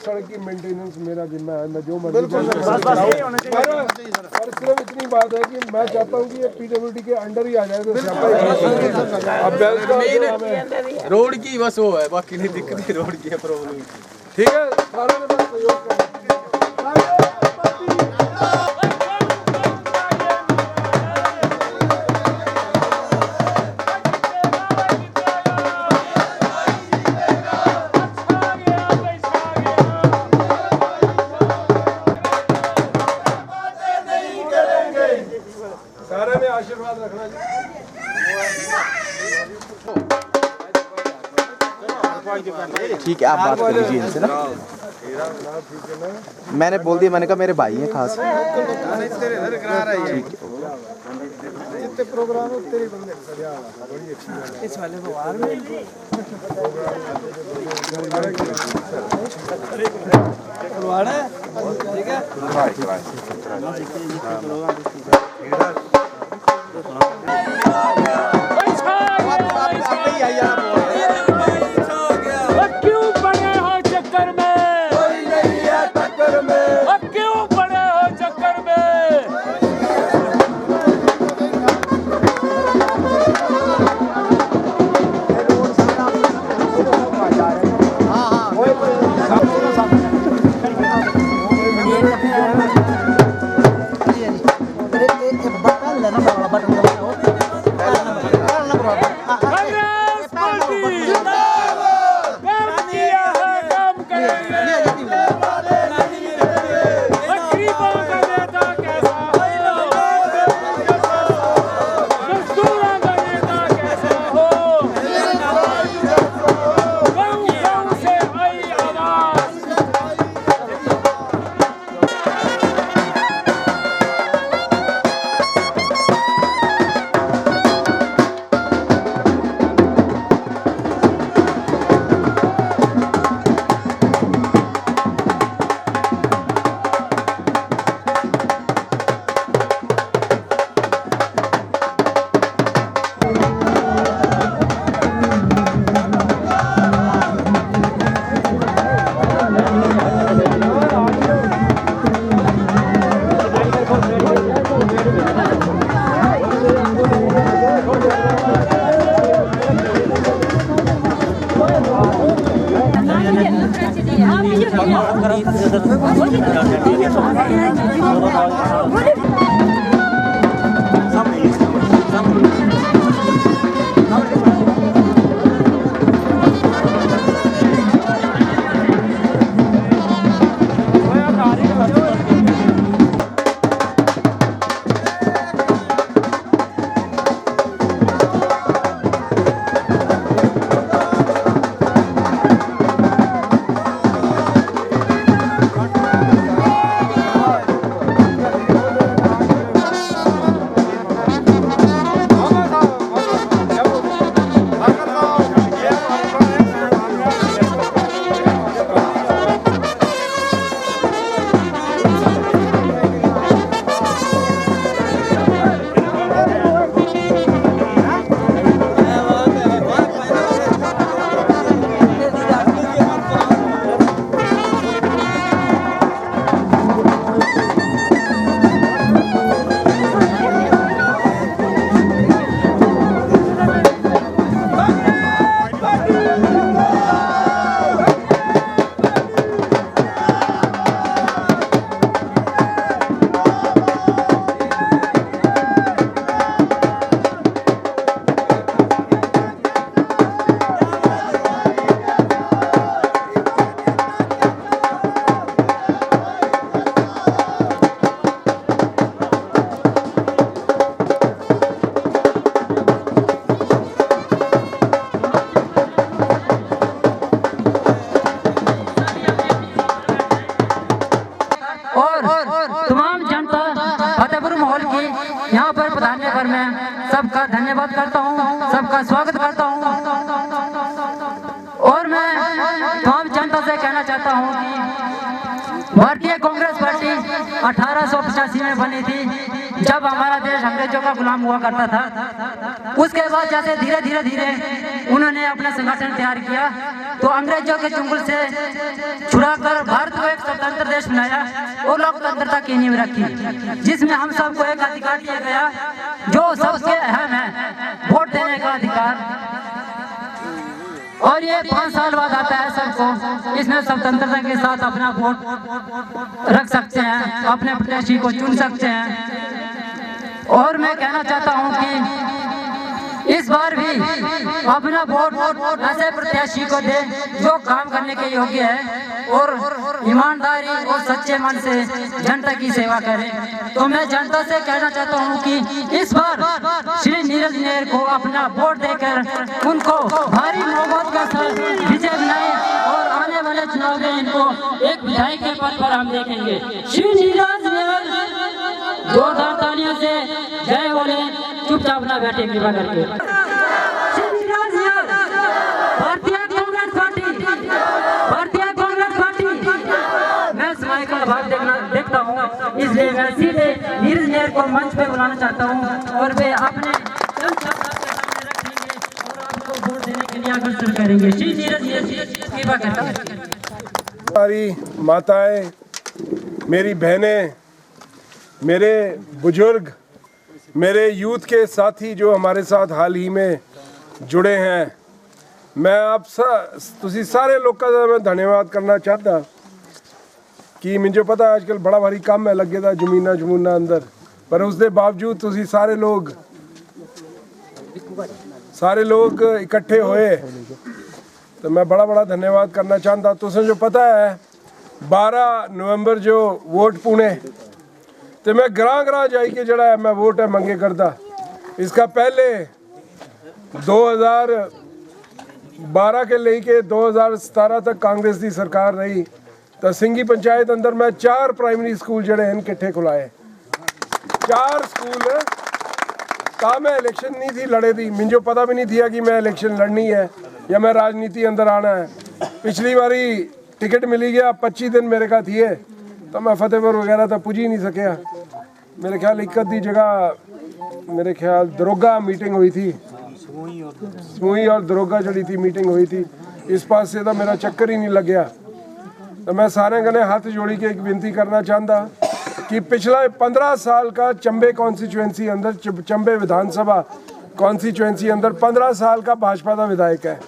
सड़क की मेंटेनेंस मेरा जिम्मा है, मैं जो मर्जी पर सिर्फ इतनी बात है कि मैं चाहता हूँ कि ये पीडब्ल्यूडी के अंडर ही आ जाए तो रोड की बस वो है, बाकी नहीं दिक्कत है, रोड की है प्रॉब्लम। ठीक है, सारा के साथ सहयोग करें। सारे में आशीर्वाद रखना ठीक है, आप बात कर लीजिए इनसे ना। मैंने बोल दिया, मैंने कहा मेरे भाई हैं खास। जितने प्रोग्राम हो तेरे बंदे बड़ी अच्छी बात इस वाले बार में ठीक है। क्यों पड़े हो चक्कर में, कोई नहीं है टक्कर में, क्यों पड़े हो चक्कर में। सबका धन्यवाद करता हूँ, सबका स्वागत करता हूँ और मैं तमाम जनता जनता से कहना चाहता हूँ कि भारतीय कांग्रेस पार्टी 1885 में बनी थी, जब हमारा देश अंग्रेजों का गुलाम हुआ करता था। उसके बाद जैसे धीरे धीरे धीरे उन्होंने अपना संगठन तैयार किया, तो अंग्रेजों के चुंगल से छुड़ाकर भारत को एक स्वतंत्र देश बनाया और लोकतंत्रता की नींव रखी, जिसमें हम सबको एक अधिकार दिया गया जो सबसे अहम है, वोट देने का अधिकार। और ये 5 साल बाद आता है सबको, इसमें स्वतंत्रता के साथ अपना वोट रख सकते हैं, अपने प्रत्याशी को चुन सकते हैं। और मैं कहना चाहता हूं कि इस बार भी अपना वोट ऐसे प्रत्याशी को दे जो काम करने के योग्य है और ईमानदारी और सच्चे मन से जनता की सेवा करे। तो मैं जनता से कहना चाहता हूं कि इस बार श्री नीरज नेर को अपना वोट देकर उनको भारी मोहब्बत का साथ विजय बनाए और आने वाले चुनाव में इनको एक विधायक के पद पर हम देखेंगे। श्री नीरज नेर, जोरदार तालियों से जय बोले, चुपचाप ना बैठे कृपा करके। श्री नीरज नेर, भारतीय कांग्रेस पार्टी, भारतीय कांग्रेस पार्टी। मैं समय का भाग देखता हूँ, इसलिए मैं सीधे नीरज नेर को मंच पे बुलाना चाहता हूँ और वे अपने रखेंगे और आपको वोट देने के लिए आकर्षण करेंगे। श्री नीरज नेर कृपा करके। हमारी माताएं, मेरी बहनें, मेरे बुजुर्ग, मेरे यूथ के साथी जो हमारे साथ हाल ही में जुड़े हैं, मैं आप तुसी सारे लोगों का मैं धन्यवाद करना चाहता कि मुझे पता आजकल बड़ा भारी काम है लगे था जमीना अंदर, पर उसके बावजूद तुसी सारे लोग इकट्ठे होए, तो मैं बड़ा धन्यवाद करना चाहता। तुसें जो पता है 12 नवंबर जो वोट पुणे, तो मैं ग्रां जाके जड़ा है मैं वोट है मंगे करता। इसका पहले 2012 के लेके 2017 तक कांग्रेस की सरकार रही, तो सिंगी पंचायत अंदर मैं 4 प्राइमरी स्कूल जड़े हैं किट्ठे खुलाए। 4 स्कूल का मैं इलेक्शन नहीं थी लड़े थी, मुझे पता भी नहीं था कि मैं इलेक्शन लड़नी है या मैं राजनीति अंदर आना है। पिछली बारी टिकट मिली गया, 25 दिन मेरे का थिए, तो मैं फतेहपुर वगैरह तो पुज ही नहीं सकिया। मेरे ख्याल एक आधी जगह मेरे ख्याल दरोगा मीटिंग हुई थी, समूही और दरोगा जड़ी थी मीटिंग हुई थी, इस पास से तो मेरा चक्कर ही नहीं लग गया। तो मैं सारे गने हाथ जोड़ी के एक विनती करना चाहता कि पिछला 15 साल का चंबे कॉन्स्टिट्यूएंसी अंदर, चंबे विधानसभा कॉन्स्टिट्यूएंसी अंदर 15 साल का भाजपा का विधायक है।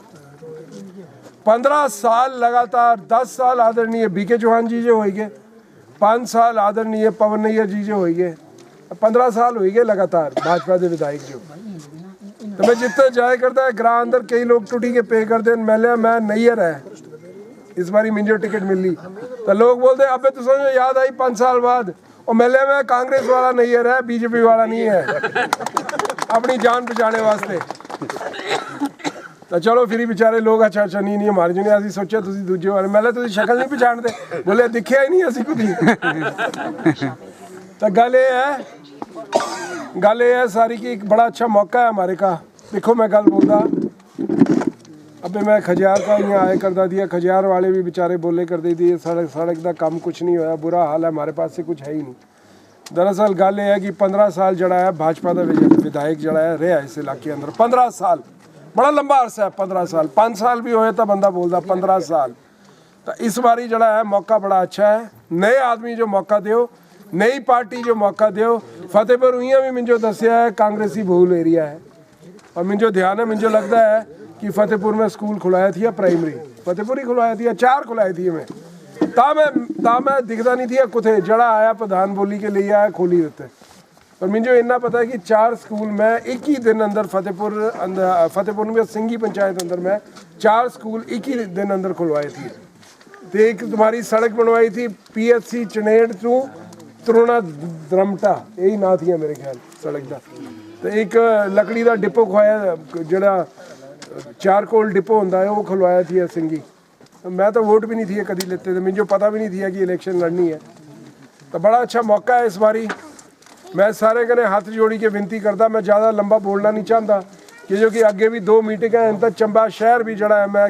15 साल लगातार, 10 साल आदरणीय बीके चौहान जी जो होइगे, 5 साल आदरणीय पवन नैयर जी जो होइगे, 15 साल होइगे लगातार भाजपा के विधायक जो। तो मैं जितना जाया करता है ग्रां अंदर कई लोग टूटी के पे कर दें, मैं नैयर है इस बारी मुझे टिकट मिली, तो लोग बोलते अबे तो समझो याद आई 5 साल बाद, और मेले में कांग्रेस वाला नैयर है, बीजेपी वाला नहीं है, अपनी जान बचाने वास्ते। तो चलो फिर ही बेचारे लोग अच्छा नहीं हमारे जो नहीं सोचा तुसी दूजे वाले मेले तुसी शक्ल नहीं पछाणते, बोले दिखिया ही नहीं असी खुद ही। तो गल ये है सारी की एक बड़ा अच्छा मौका है हमारे का। देखो मैं गल बोलता, अबे मैं खजियार का यहाँ आया करता दिया, खजियार वाले भी बेचारे बोले करते दिए सड़क का काम कुछ नहीं होया, बुरा हाल है, हमारे पास से कुछ है ही नहीं। दरअसल गल ये है कि 15 साल जड़ा है भाजपा का विधायक जड़ा है रहा इस इलाके अंदर, 15 साल बड़ा लंबा अरसा है। 15 साल, 5 साल भी होए तो बंदा बोलता 15 साल। तो इस बारी जड़ा है मौका बड़ा अच्छा है, नए आदमी जो मौका दो, नई पार्टी जो मौका दो। फतेहपुर उइयां भी मुझे दसिया है कांग्रेसी बहुल एरिया है, और मुझे ध्यान है, मुझे लगता है कि फतेहपुर में स्कूल खुलाया थी, प्राइमरी फतेहपुर ही खुलाया थी, 4 खुलाई थी मैं मैं दिखता नहीं थी कुछ जड़ा आया प्रधान बोली के लिए आया खोली देते। पर मुझे इतना पता है कि 4 स्कूल में एक ही दिन अंदर फतेहपुर में सिंगी पंचायत अंदर में 4 स्कूल एक ही दिन अंदर खुलवाए थी। तो एक तुम्हारी सड़क बनवाई थी PHC चनेड़ टू तरुणा द्रमटा, यही ना थी मेरे ख्याल सड़क का। तो एक लकड़ी का डिपो खुआया जड़ा चारकोल डिपो होंदा है, वो खुलवाया थी सिंगी। मैं तो वोट भी नहीं थी कभी लेते थे, मुझे पता भी नहीं थी कि इलेक्शन लड़नी है। तो बड़ा अच्छा मौका है इस बारी। मैं सारे कने हाथ जोड़ी के विनती करता, मैं ज़्यादा लंबा बोलना नहीं चाहता कि जो कि अगे भी 2 मीटिंग हैं, इन तक चंबा शहर भी जड़ा है मैं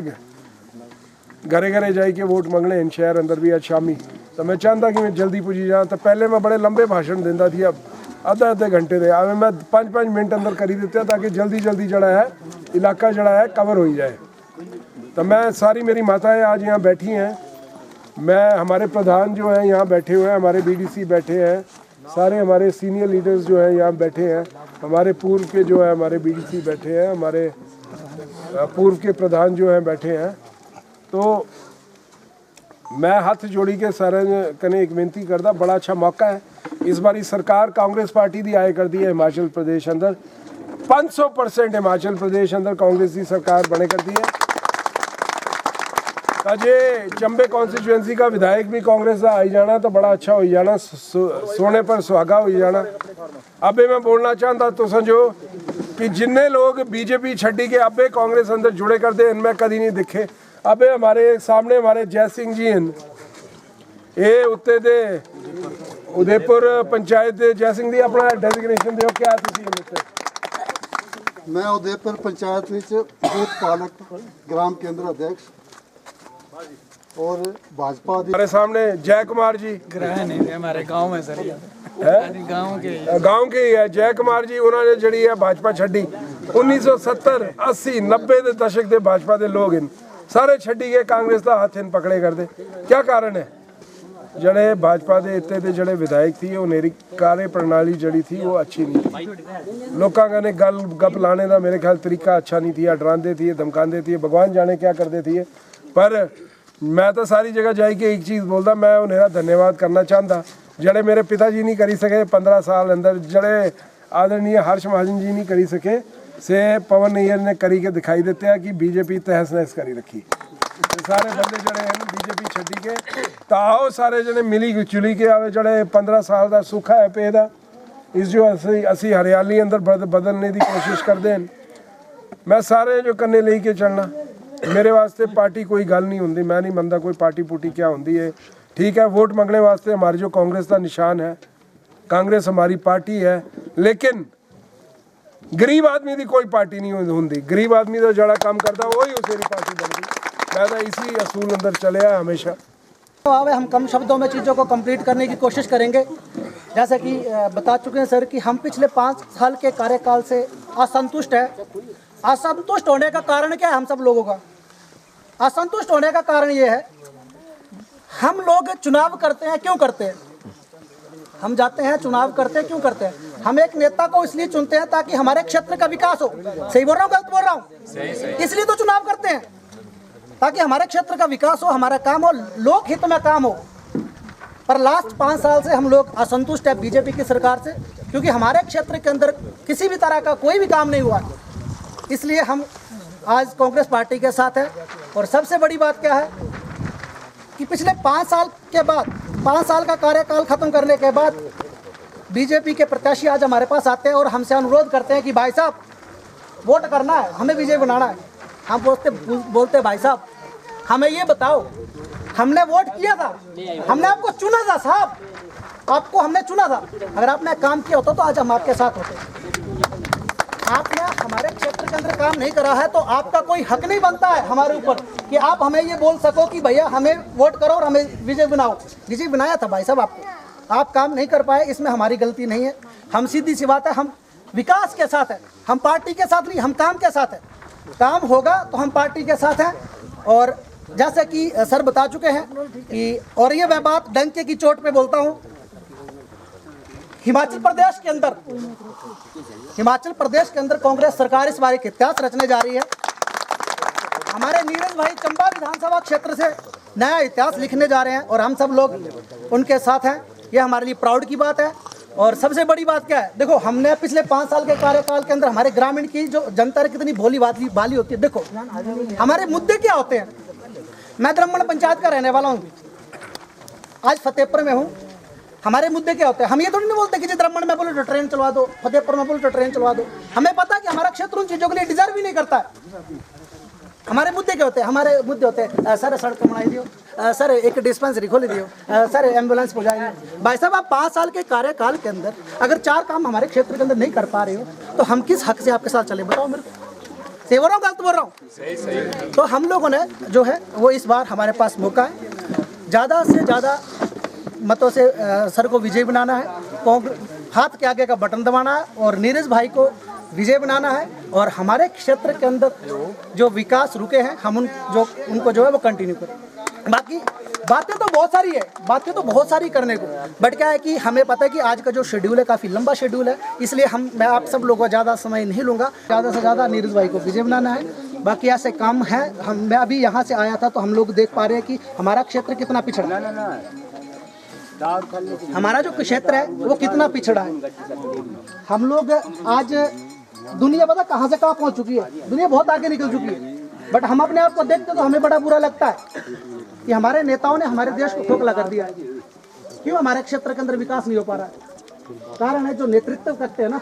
घरे घरे जाके वोट मंगने इन शहर अंदर भी आज शामी। तो मैं चाहता कि मैं जल्दी पुजी जाऊँ। तो पहले मैं बड़े लंबे भाषण देता थी, अब आधे घंटे दे अब मैं 5-5 मिनट अंदर करी देता ताकि जल्दी जड़ा है इलाका जड़ा है कवर हो जाए। तो मैं सारी मेरी माताएं आज यहाँ बैठी हैं, मैं हमारे प्रधान जो हैं यहाँ बैठे हुए हैं, हमारे बीडीसी बैठे हैं, सारे हमारे सीनियर लीडर्स जो हैं यहाँ बैठे हैं, हमारे पूर्व के जो है हमारे बीडीसी बैठे हैं, हमारे पूर्व के प्रधान जो हैं बैठे हैं। तो मैं हाथ जोड़ी के सारे कने एक विनती करता, बड़ा अच्छा मौका है इस बारी सरकार कांग्रेस पार्टी दी आए कर दी है हिमाचल प्रदेश अंदर 500% हिमाचल प्रदेश अंदर कांग्रेस की सरकार बने कर दी है। अजे चंबे कॉन्स्टिट्यूएंसी का विधायक भी कांग्रेस का आई जाना तो बड़ा अच्छा हो जाना, सोने पर सुहागा हो जाना। अबे मैं बोलना चाहता तो समझो कि जिन्ने लोग बीजेपी छड्डी के अबे कांग्रेस अंदर जुड़े कर दे इनमें कभी नहीं दिखे। अबे हमारे सामने हमारे जय सिंह जी हैं, ये उत्ते दे उदयपुर पंचायत दे जय सिंह दी अपना डेजिग्नेशन दो क्या मैं उदयपुर पंचायत बूथ पालक ग्राम केंद्र अध्यक्ष और भाजपा हमारे सामने जय कुमार जी नहीं हमारे गांव में सर गांव के ही है जय कुमार जी। उन्होंने जड़ी है भाजपा छड्डी 1970 80 90 के दशक के भाजपा के लोग इन सारे छड्डी के कांग्रेस का हाथ इन पकड़े कर दे। क्या कारण है? जड़े भाजपा के इतने के जड़े विधायक थी उन्हें कार्य प्रणाली जड़ी थी वो अच्छी नहीं थी। लोगों का ने गल गप लाने का मेरे ख्याल तरीका अच्छा नहीं थी, डराते थी धमकाते थी, भगवान जाने क्या करते थे। पर मैं तो सारी जगह जाके एक चीज़ बोलता, मैं उन्हें धन्यवाद करना चाहता जड़े मेरे पिताजी नहीं करी सके 15 साल अंदर, जड़े आदरणीय हर्ष महाजन जी नहीं करी सके से पवन नैयर ने करी के दिखाई देते हैं कि बीजेपी तहस नहस करी रखी। तो सारे बंदे जड़े हैं बीजेपी छड्डी के ताओ सारे जने मिली चुली के आवे जड़े 15 साल का सुखा है पेदा इस जो असी हरियाली अंदर बदलने की कोशिश करते हैं। मैं सारे जो कन्ने लेके चलना मेरे वास्ते पार्टी कोई गल नहीं होंगी, मैं नहीं मनता कोई पार्टी पुटी क्या होंगी है। ठीक है वोट मंगने वास्ते हमारी जो कांग्रेस का निशान है, कांग्रेस हमारी पार्टी है, लेकिन गरीब आदमी की कोई पार्टी नहीं होंगी। गरीब आदमी तो जड़ा काम करता वही उसे पार्टी बनती। मैं तो इसी असूल अंदर चले आया हमेशा। तो आवे हम कम शब्दों में चीज़ों को कंप्लीट करने की कोशिश करेंगे। जैसे कि बता चुके हैं सर कि हम पिछले 5 साल के कार्यकाल से असंतुष्ट है। असंतुष्ट होने का कारण क्या है? हम सब लोगों का असंतुष्ट होने का कारण ये है, हम लोग चुनाव करते हैं, क्यों करते हैं? हम जाते हैं चुनाव करते हैं, क्यों करते हैं? हम एक नेता को इसलिए चुनते हैं ताकि हमारे क्षेत्र का विकास हो। सही बोल रहा हूँ गलत बोल रहा हूँ? इसलिए तो चुनाव करते हैं ताकि हमारे क्षेत्र का विकास हो, हमारा काम हो, लोक हित में काम हो। पर लास्ट 5 साल से हम लोग असंतुष्ट है बीजेपी की सरकार से, क्योंकि हमारे क्षेत्र के अंदर किसी भी तरह का कोई भी काम नहीं हुआ। इसलिए हम आज कांग्रेस पार्टी के साथ है। और सबसे बड़ी बात क्या है कि पिछले 5 साल के बाद 5 साल का कार्यकाल खत्म करने के बाद बीजेपी के प्रत्याशी आज हमारे पास आते हैं और हमसे अनुरोध करते हैं कि भाई साहब वोट करना है, हमें विजय बनाना है। हम बोलते भाई साहब हमें ये बताओ, हमने वोट किया था, हमने आपको चुना था साहब, आपको हमने चुना था। अगर आपने काम किया होता तो आज हम आपके साथ होते। आपने हमारे क्षेत्र के अंदर काम नहीं करा है तो आपका कोई हक नहीं बनता है हमारे ऊपर कि आप हमें ये बोल सको कि भैया हमें वोट करो और हमें विजय बनाओ। विजय बनाया था भाई साहब आपको, आप काम नहीं कर पाए, इसमें हमारी गलती नहीं है। हम सीधी सी बात है, हम विकास के साथ है, हम पार्टी के साथ नहीं, हम काम के साथ है। काम होगा तो हम पार्टी के साथ हैं। और जैसे कि सर बता चुके हैं कि, और ये मैं बात डंके की चोट पे बोलता हूँ, हिमाचल प्रदेश के अंदर कांग्रेस सरकार इस बार एक इतिहास रचने जा रही है। हमारे नीरज भाई चंबा विधानसभा क्षेत्र से नया इतिहास लिखने जा रहे हैं और हम सब लोग उनके साथ हैं। ये हमारे लिए प्राउड की बात है। और सबसे बड़ी बात क्या है, देखो हमने पिछले 5 साल के कार्यकाल के अंदर हमारे ग्रामीण की जो जनता है कितनी भोली बाली होती है। देखो हमारे मुद्दे क्या होते हैं। मैं द्रमण पंचायत का रहने वाला हूँ, आज फतेहपुर में हूँ। हमारे मुद्दे क्या होते हैं? हम ये थोड़ी नहीं बोलते कि जी द्रमण में बोलो तो ट्रेन चलवा दो, फतेहपुर में बोलो तो ट्रेन चलवा दो। हमें पता है कि हमारा क्षेत्र उन चीज़ों के लिए डिजर्व ही नहीं करता है। हमारे मुद्दे क्या होते हैं? हमारे मुद्दे होते हैं सर सड़क बनाई दियो, सर एक डिस्पेंसरी खोल दियो, सर एम्बुलेंस पहुँचाएंगे। भाई साहब आप 5 साल के कार्यकाल के अंदर अगर 4 काम हमारे क्षेत्र के अंदर नहीं कर पा रहे हो तो हम किस हक से आपके साथ चले बताओ मेरे को। सही बोल रहा हूँ, गलत बोल रहा हूँ? तो हम लोगों ने जो है वो इस बार हमारे पास मौका है, ज़्यादा से ज़्यादा मतों से सर को विजय बनाना है, कांग्रेस हाथ के आगे का बटन दबाना है और नीरज भाई को विजय बनाना है। और हमारे क्षेत्र के अंदर जो विकास रुके हैं हम उनको जो है वो कंटिन्यू करें। बाकी बातें तो बहुत सारी है, बातें तो बहुत सारी करने को, बट क्या है कि हमें पता है कि आज का जो शेड्यूल है काफ़ी लंबा शेड्यूल है, इसलिए मैं आप सब लोगों को ज़्यादा समय नहीं लूँगा। ज़्यादा से ज़्यादा नीरज भाई को विजय बनाना है। बाकी ऐसे काम है, मैं अभी यहाँ से आया था तो हम लोग देख पा रहे हैं कि हमारा क्षेत्र कितना पिछड़ा है, हमारा जो क्षेत्र है वो कितना पिछड़ा है। हम लोग आज दुनिया पता कहाँ से कहाँ पहुँच चुकी है, दुनिया बहुत आगे निकल चुकी है, बट हम अपने आप को देखते तो हमें बड़ा बुरा लगता है कि हमारे नेताओं ने हमारे देश को खोखला कर दिया है। क्यों हमारे क्षेत्र के अंदर विकास नहीं हो पा रहा है? कारण है जो नेतृत्व करते हैं ना,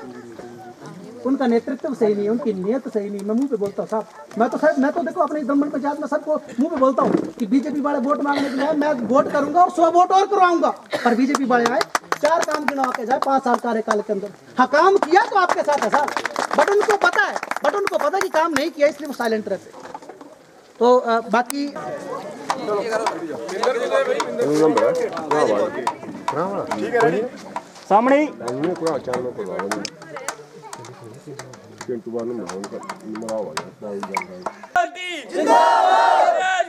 उनका नेतृत्व सही नहीं है, उनकी नीयत सही नहीं। मैं मुंह पे बोलता हूँ साहब, मैं तो देखो अपने ब्राह्मण पंचायत में सबको मुंह पे बोलता हूँ कि बीजेपी वाले वोट मांगने के लिए मैं वोट करूंगा और 100 वोट और करवाऊंगा, पर बीजेपी वाले आए 4 काम गिनवा के जाए 5 साल कार्यकाल के अंदर। हाँ काम किया तो आपके साथ है साहब, बट उनको पता है कि काम नहीं किया, इसलिए वो साइलेंट रहते। तो बाकी सामने नीरज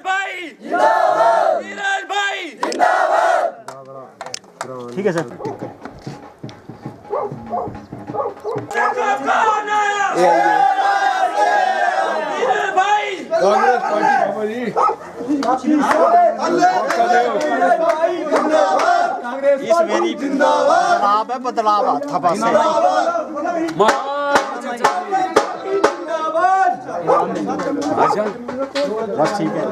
भाई जिंदाबाद, नीरज भाई जिंदाबाद। ठीक है सर। कौन आया? नीरज भाई कांग्रेस पार्टी बाबा जी इस मेरी बदलाव है, बदलाव था बस बस ठीक है।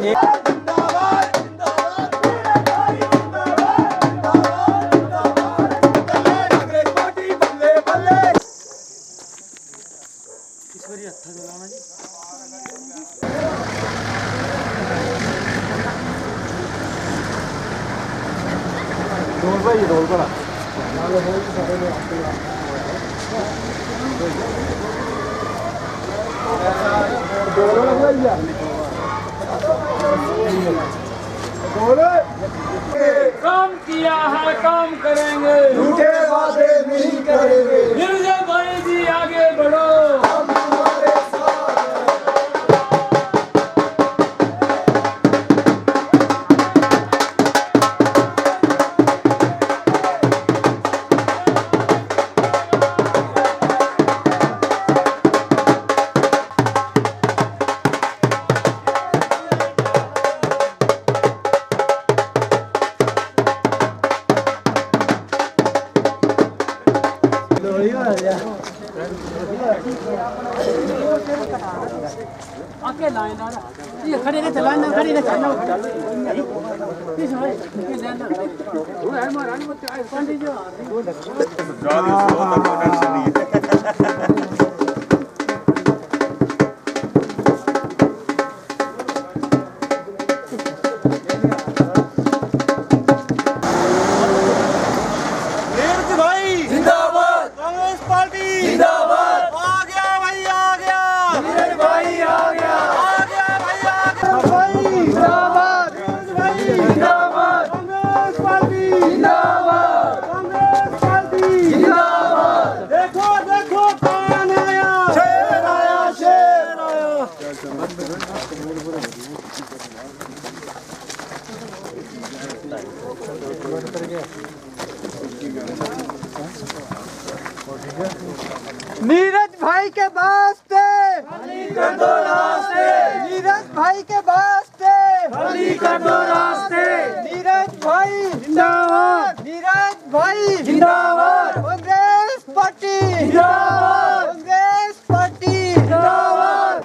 काम किया है, काम करेंगे, झूठे वादे नहीं करेंगे। नीरज भाई जी आगे बढ़ो। आके लाइन आ ये खड़े रहे लाइन ना खड़ी रहे चलना किस भाई के लाइन ना वो है महारानी मत आए पंडित जी नीरज भाई के वास्ते नीरज भाई के वास्ते नीरज भाई जिंदाबाद, नीरज भाई जिंदाबाद, कांग्रेस पार्टी जिंदाबाद, कांग्रेस पार्टी जिंदाबाद।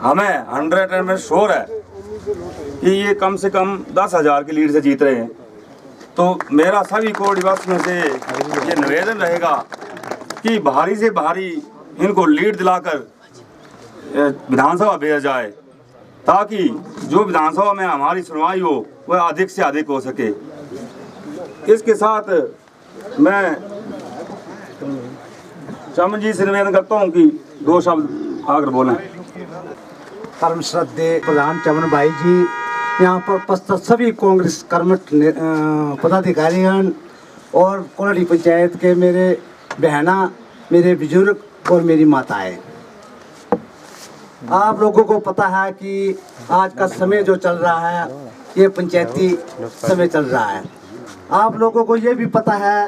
हमें 100 में श्योर है कि ये कम से कम 10,000 की लीड से जीत रहे हैं। तो मेरा सभी कोटवासियों से ये निवेदन रहेगा कि भारी से भारी इनको लीड दिलाकर विधानसभा भेजा जाए, ताकि जो विधानसभा में हमारी सुनवाई हो वह अधिक से अधिक हो सके। इसके साथ मैं चमन जी से निवेदन करता हूँ कि 2 शब्द आकर बोलें। परम श्रद्धेय प्रधान चमन भाई जी, यहाँ पर उपस्थित सभी कांग्रेस कर्मठ पदाधिकारीगण और कोलाडी पंचायत के मेरे बहना, मेरे बुजुर्ग और मेरी माताएं, आप लोगों को पता है कि आज का समय जो चल रहा है ये पंचायती समय चल रहा है। आप लोगों को ये भी पता है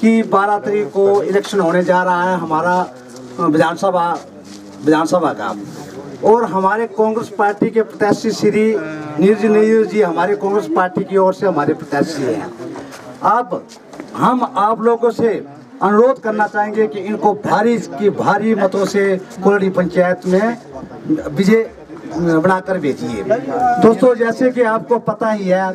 कि 12 तारीख को इलेक्शन होने जा रहा है हमारा विधानसभा का, और हमारे कांग्रेस पार्टी के प्रत्याशी श्री नीरज जी हमारे कांग्रेस पार्टी की ओर से हमारे प्रत्याशी हैं। अब हम आप लोगों से अनुरोध करना चाहेंगे कि इनको भारी मतों से कोलाडी पंचायत में विजय बनाकर भेजिए। दोस्तों, जैसे कि आपको पता ही है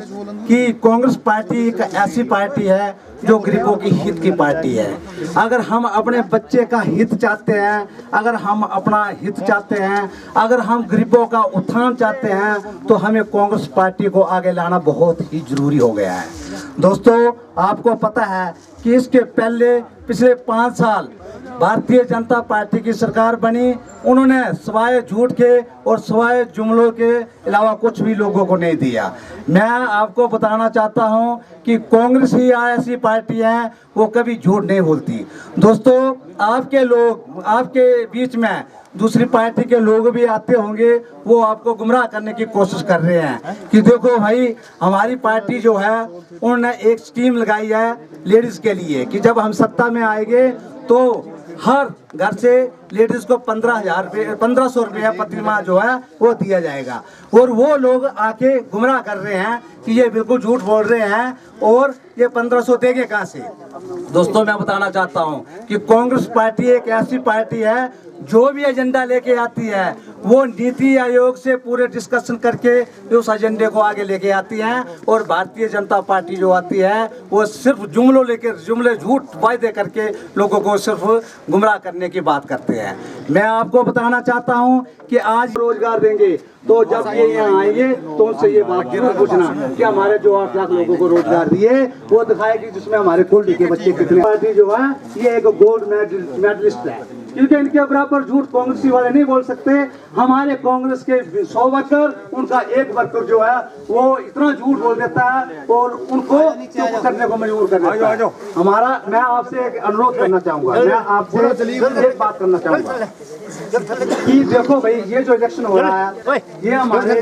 कि कांग्रेस पार्टी एक ऐसी पार्टी है जो गरीबों की हित की पार्टी है। अगर हम अपने बच्चे का हित चाहते हैं, अगर हम अपना हित चाहते हैं, अगर हम गरीबों का उत्थान चाहते हैं, तो हमें कांग्रेस पार्टी को आगे लाना बहुत ही जरूरी हो गया है। दोस्तों, आपको पता है कि इसके पहले पिछले 5 साल भारतीय जनता पार्टी की सरकार बनी, उन्होंने सवाए झूठ के और सवाए जुमलों के अलावा कुछ भी लोगों को नहीं दिया। मैं आपको बताना चाहता हूं कि कांग्रेस ही ऐसी पार्टी है वो कभी झूठ नहीं बोलती। दोस्तों, आपके लोग, आपके बीच में दूसरी पार्टी के लोग भी आते होंगे, वो आपको गुमराह करने की कोशिश कर रहे हैं कि देखो भाई, हमारी पार्टी जो है उन्होंने एक स्कीम लगाई है लेडीज के लिए कि जब हम सत्ता में आएंगे तो हर घर से लेडीज को 1500 रुपया प्रतिमाह जो है वो दिया जाएगा। और वो लोग आके गुमराह कर रहे हैं कि ये बिल्कुल झूठ बोल रहे हैं और ये 1500 देंगे कहाँ से। दोस्तों, मैं बताना चाहता हूँ कि कांग्रेस पार्टी एक ऐसी पार्टी है जो भी एजेंडा लेके आती है वो नीति आयोग से पूरे डिस्कशन करके उस एजेंडे को आगे लेके आती है। और भारतीय जनता पार्टी जो आती है वो सिर्फ जुमले झूठ वायदे करके लोगों को सिर्फ गुमराह करने की बात करते हैं। मैं आपको बताना चाहता हूं कि आज रोजगार देंगे, तो जब ये यहाँ आएंगे तो उनसे ये बात जरूर पूछना कि हमारे जो 8 लाख लोगों को रोजगार दिए वो दिखाएगी जिसमें हमारे कोल्डी के बच्चे कितने। पार्टी जो है ये एक गोल्ड मेडलिस्ट है, क्योंकि इनके बराबर झूठ कांग्रेसी वाले नहीं बोल सकते। हमारे कांग्रेस के 100 वर्कर, उनका एक वर्कर जो है वो इतना झूठ बोल देता है और उनको चुप करने को मजबूर कर देता है। हमारा, मैं आपसे एक अनुरोध करना चाहूंगा, मैं आपसे एक बात करना चाहूंगा कि देखो भाई, ये जो इलेक्शन हो रहा है ये हमारे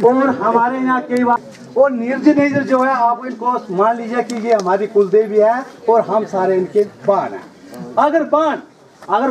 और हमारे यहाँ कई बार और नीरज जो है, आप इनको मान लीजिए कि ये हमारी कुलदेवी है और हम सारे इनके बाण हैं। अगर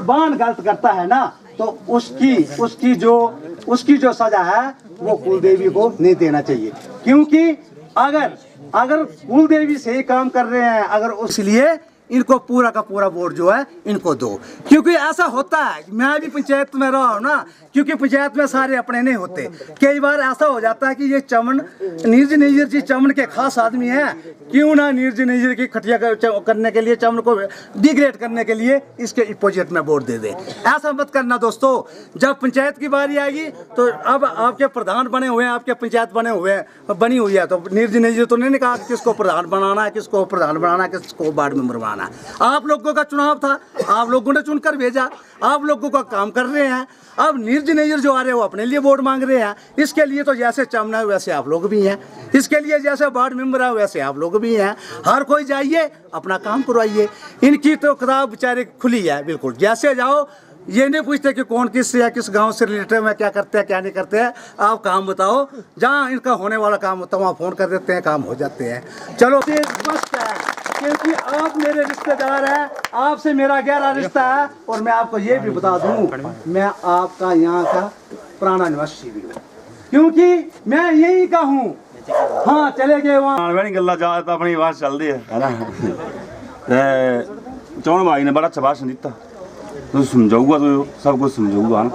बाण गलत करता है ना तो उसकी जो सजा है वो कुलदेवी को नहीं देना चाहिए, क्योंकि अगर कुलदेवी सही काम कर रहे हैं, अगर इसलिए इनको पूरा का पूरा वोट जो है इनको दो। क्योंकि ऐसा होता है, मैं भी पंचायत में रहा हूँ ना, क्योंकि पंचायत में सारे अपने नहीं होते। कई बार ऐसा हो जाता है कि ये चमन नीरज जी चमन के खास आदमी हैं, क्यों ना नीरज की खटिया करने के लिए, चमन को डिग्रेड करने के लिए इसके अपोजिट में वोट दे दे। ऐसा मत करना दोस्तों। जब पंचायत की बारी आएगी तो अब आपके प्रधान बने हुए हैं, आपके पंचायत बनी हुई है, तो नीरज तो नहीं कहा किसको प्रधान बनाना है, किसको प्रधान बनाना है, किसको वार्ड मेंबर बनाना है। करना। आप लोगों का चुनाव था, आप लोगों ने चुनकर भेजा, आप लोगों का काम कर रहे हैं। अब नीरज नैयर जो आ रहे हैं वो अपने लिए वोट मांग रहे हैं। इसके लिए तो जैसे चमना है वैसे आप लोग भी हैं, इसके लिए जैसे वार्ड मेंबर है वैसे आप लोग भी हैं। हर कोई जाइए अपना काम करवाइए। इनकी तो किताब बेचारे खुली है बिल्कुल, जैसे जाओ ये नहीं पूछते कि कौन किस या किस गांव से रिलेटेड में क्या करते हैं क्या नहीं करते हैं। आप काम बताओ, जहां इनका होने वाला काम होता है वहाँ फ़ोन कर देते हैं, काम हो जाते हैं। चलो ये स्पष्ट है क्योंकि आप मेरे रिश्तेदार हैं, आपसे मेरा गहरा रिश्ता है। और मैं आपको ये भी बता दूं, मैं आपका यहाँ का पुराना निवासी भी हूँ क्योंकि मैं यही का हूँ। हाँ चले गए वहाँ गल्ला जा तो अपनी बात चल रही है ना। चौन भाई ने बड़ा अच्छा भाषण दिता, तो समझाऊगा तो सब कुछ समझाऊगा ना।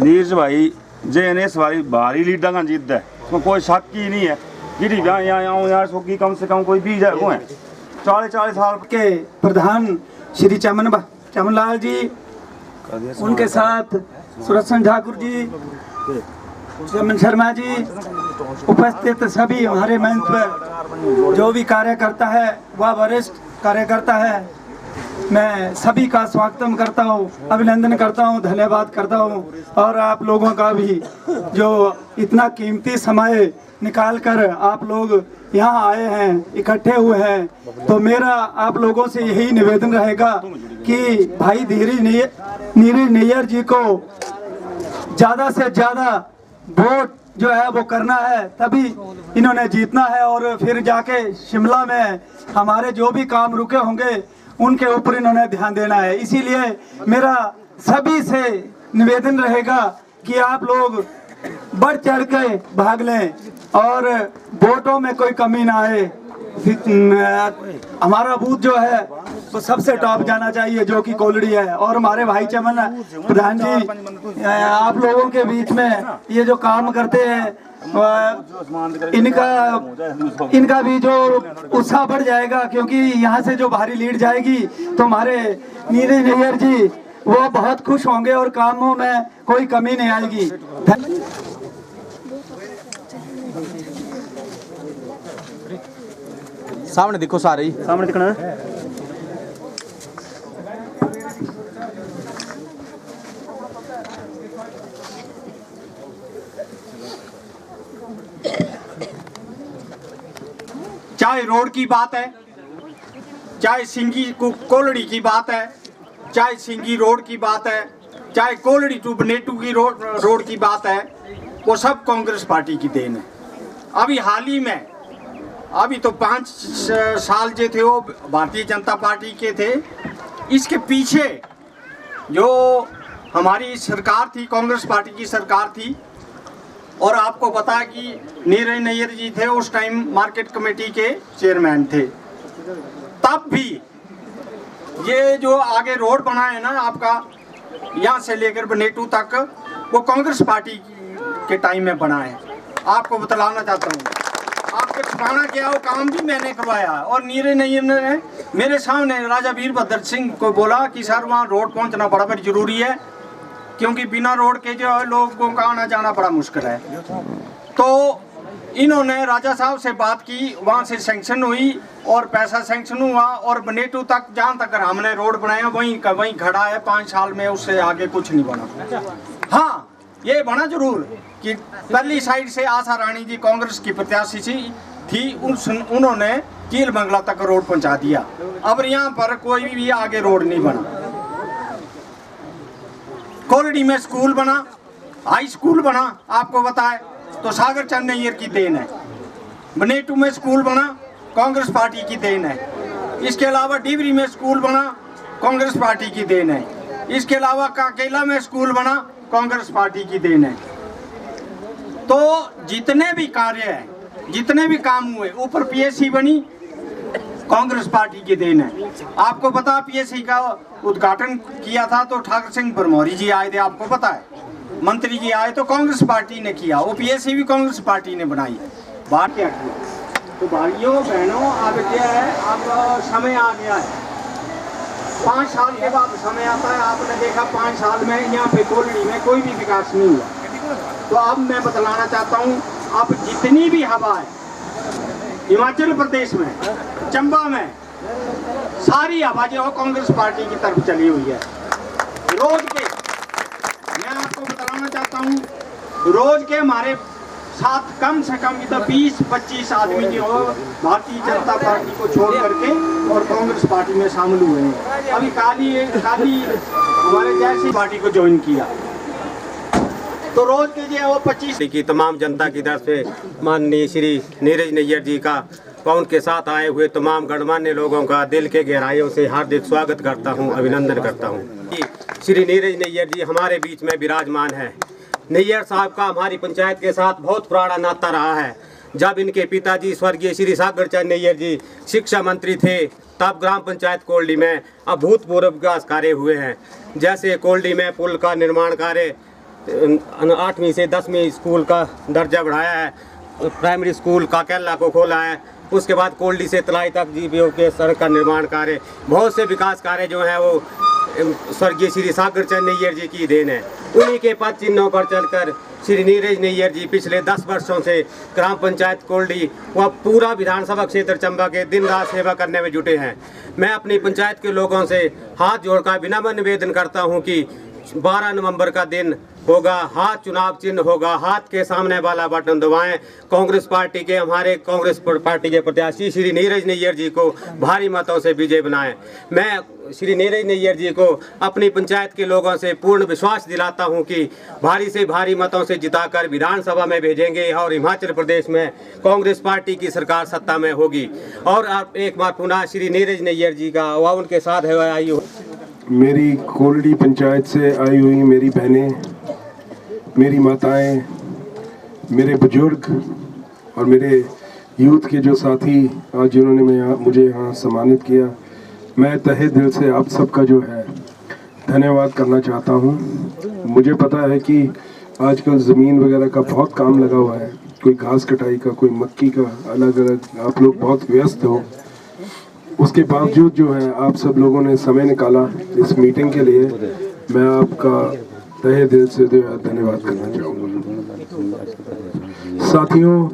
नीरज भाई जे ने इस बारी भारी लीडर का जीत है, उसमें कोई शक ही नहीं है। गिरी यहाँ आऊँ यार सोकी कम से कम कोई 20 है वो है 40 साल के प्रधान श्री चमनलाल जी, उनके साथ सुरक्षण ठाकुर जी, चमन शर्मा जी, उपस्थित सभी हमारे मंच पर जो भी कार्यकर्ता है वह वरिष्ठ कार्यकर्ता है, मैं सभी का स्वागत करता हूँ, अभिनंदन करता हूँ, धन्यवाद करता हूँ। और आप लोगों का भी जो इतना कीमती समय निकाल कर आप लोग यहाँ आए हैं, इकट्ठे हुए हैं, तो मेरा आप लोगों से यही निवेदन रहेगा कि भाई नीरज नैयर जी को ज़्यादा से ज़्यादा वोट जो है वो करना है, तभी इन्होंने जीतना है। और फिर जाके शिमला में हमारे जो भी काम रुके होंगे उनके ऊपर इन्होंने ध्यान देना है। इसीलिए मेरा सभी से निवेदन रहेगा कि आप लोग बढ़ चढ़ के भाग लें और वोटों में कोई कमी ना आए। हमारा बूथ जो है वो सबसे टॉप जाना चाहिए जो कि कोलड़ी है। और हमारे भाई चमन प्रधान जी आप लोगों के बीच में ये जो काम करते हैं इनका भी जो उत्साह बढ़ जाएगा, क्योंकि यहाँ से जो भारी लीड जाएगी तो हमारे नीरज नैयर जी वो बहुत खुश होंगे और कामों में कोई कमी नहीं आएगी। सामने देखो सारे सामने दिखना है। चाहे रोड की बात है, चाहे सिंगी कोलड़ी की बात है, चाहे सिंगी रोड की बात है, चाहे कोलड़ी टू बनेटू की रोड की बात है, वो सब कांग्रेस पार्टी की देन है। अभी हाल ही में अभी तो 5 साल जो थे वो भारतीय जनता पार्टी के थे। इसके पीछे जो हमारी सरकार थी, कांग्रेस पार्टी की सरकार थी, और आपको पता है कि नीरज नैयर जी थे उस टाइम मार्केट कमेटी के चेयरमैन थे। तब भी ये जो आगे रोड बना है ना आपका, यहाँ से लेकर बनेटू तक, वो कांग्रेस पार्टी के टाइम में बना है। आपको बतलाना चाहता हूँ, आपके छुपाना क्या हो, काम भी मैंने करवाया। और नीरज नैयर ने मेरे सामने राजा वीरभद्र सिंह को बोला कि सर वहाँ रोड पहुँचना बड़ा बड़ी जरूरी है, क्योंकि बिना रोड के जो है लोगों का आना जाना बड़ा मुश्किल है। तो इन्होंने राजा साहब से बात की, वहाँ से सैंक्शन हुई और पैसा सैंक्शन हुआ, और बनेटू तक जहाँ तक हमने रोड बनाया वहीं खड़ा है। 5 साल में उससे आगे कुछ नहीं बना। हाँ, ये बना जरूर कि पहली साइड से आशा रानी जी कांग्रेस की प्रत्याशी थी, उन्होंने कील बंगला तक रोड पहुँचा दिया। अब यहाँ पर कोई भी आगे रोड नहीं बना। कोलड़ी में स्कूल बना, हाई स्कूल बना, आपको बताए तो सागर चंद नैयर की देन है। बनेटू में स्कूल बना, कांग्रेस पार्टी की देन है। इसके अलावा डिबरी में स्कूल बना, कांग्रेस पार्टी की देन है। इसके अलावा काकेला में स्कूल बना, कांग्रेस पार्टी की देन है। तो जितने भी कार्य हैं, जितने भी काम हुए, ऊपर पीएससी बनी, कांग्रेस पार्टी की देन है। आपको पता पीएससी का उद्घाटन किया था तो ठाकुर सिंह बरमौरी जी आए थे, आपको पता है, मंत्री जी आए तो कांग्रेस पार्टी ने किया। वो पीएससी भी कांग्रेस पार्टी ने बनाई। बात क्या किया? तो भाइयों बहनों, अब क्या है, अब समय आ गया है। 5 साल के बाद समय आता है। आपने देखा 5 साल में यहाँ पे कोलड़ी में कोई भी विकास नहीं हुआ। तो अब मैं बतलाना चाहता हूँ, अब जितनी भी हवा है हिमाचल प्रदेश में, चंबा में, सारी आवाजें वो कांग्रेस पार्टी की तरफ चली हुई है। रोज के मैं आपको बताना चाहता हूँ, रोज के हमारे साथ कम से कम इधर 20-25 आदमी जो भारतीय जनता पार्टी को छोड़ करके और कांग्रेस पार्टी में शामिल हुए हैं। अभी काली हमारे जैसी पार्टी को ज्वाइन किया। तो रोज के जो वो 25 की तमाम जनता की तरफ से माननीय श्री नीरज नैयर जी का व उनके साथ आए हुए तमाम गणमान्य लोगों का दिल के गहराइयों से हार्दिक स्वागत करता हूं, अभिनंदन करता हूं। श्री नीरज नैयर जी हमारे बीच में विराजमान है। नैयर साहब का हमारी पंचायत के साथ बहुत पुराना नाता रहा है। जब इनके पिताजी स्वर्गीय श्री सागर चंद नैयर जी शिक्षा मंत्री थे, तब ग्राम पंचायत कोल्डी में अभूतपूर्व विकास कार्य हुए हैं। जैसे कोल्डी में पुल का निर्माण कार्य, 8वीं से 10वीं स्कूल का दर्जा बढ़ाया है, प्राइमरी स्कूल काकेला को खोला है, उसके बाद कोल्डी से तलाई तक जीपीओ के सड़क का निर्माण कार्य, बहुत से विकास कार्य जो हैं वो स्वर्गीय श्री सागर चंद नैयर जी की देन है। उन्हीं के पद चिन्हों पर चलकर श्री नीरज नैयर जी पिछले 10 वर्षों से ग्राम पंचायत कोल्डी व पूरा विधानसभा क्षेत्र चंबा के दिन रात सेवा करने में जुटे हैं। मैं अपनी पंचायत के लोगों से हाथ जोड़कर विनम्र निवेदन करता हूं कि 12 नवंबर का दिन होगा, हाथ चुनाव चिन्ह होगा, हाथ के सामने वाला बटन दबाएं। कांग्रेस पार्टी के हमारे कांग्रेस पार्टी के प्रत्याशी श्री नीरज नैयर जी को भारी मतों से विजय बनाएं। मैं श्री नीरज नैयर जी को अपनी पंचायत के लोगों से पूर्ण विश्वास दिलाता हूं कि भारी से भारी मतों से जिताकर विधानसभा में भेजेंगे और हिमाचल प्रदेश में कांग्रेस पार्टी की सरकार सत्ता में होगी। और आप एक बार पुनः श्री नीरज नैयर जी का व उनके साथ है आई हो। मेरी कोल्डी पंचायत से आई हुई मेरी बहनें, मेरी माताएं, मेरे बुजुर्ग और मेरे यूथ के जो साथी आज जिन्होंने मुझे यहाँ सम्मानित किया, मैं तहे दिल से आप सबका जो है धन्यवाद करना चाहता हूँ। मुझे पता है कि आजकल ज़मीन वगैरह का बहुत काम लगा हुआ है, कोई घास कटाई का, कोई मक्की का, अलग अलग आप लोग बहुत व्यस्त हो। उसके बावजूद जो है आप सब लोगों ने समय निकाला इस मीटिंग के लिए, मैं आपका तहे दिल से धन्यवाद करना चाहूँगा। साथियों,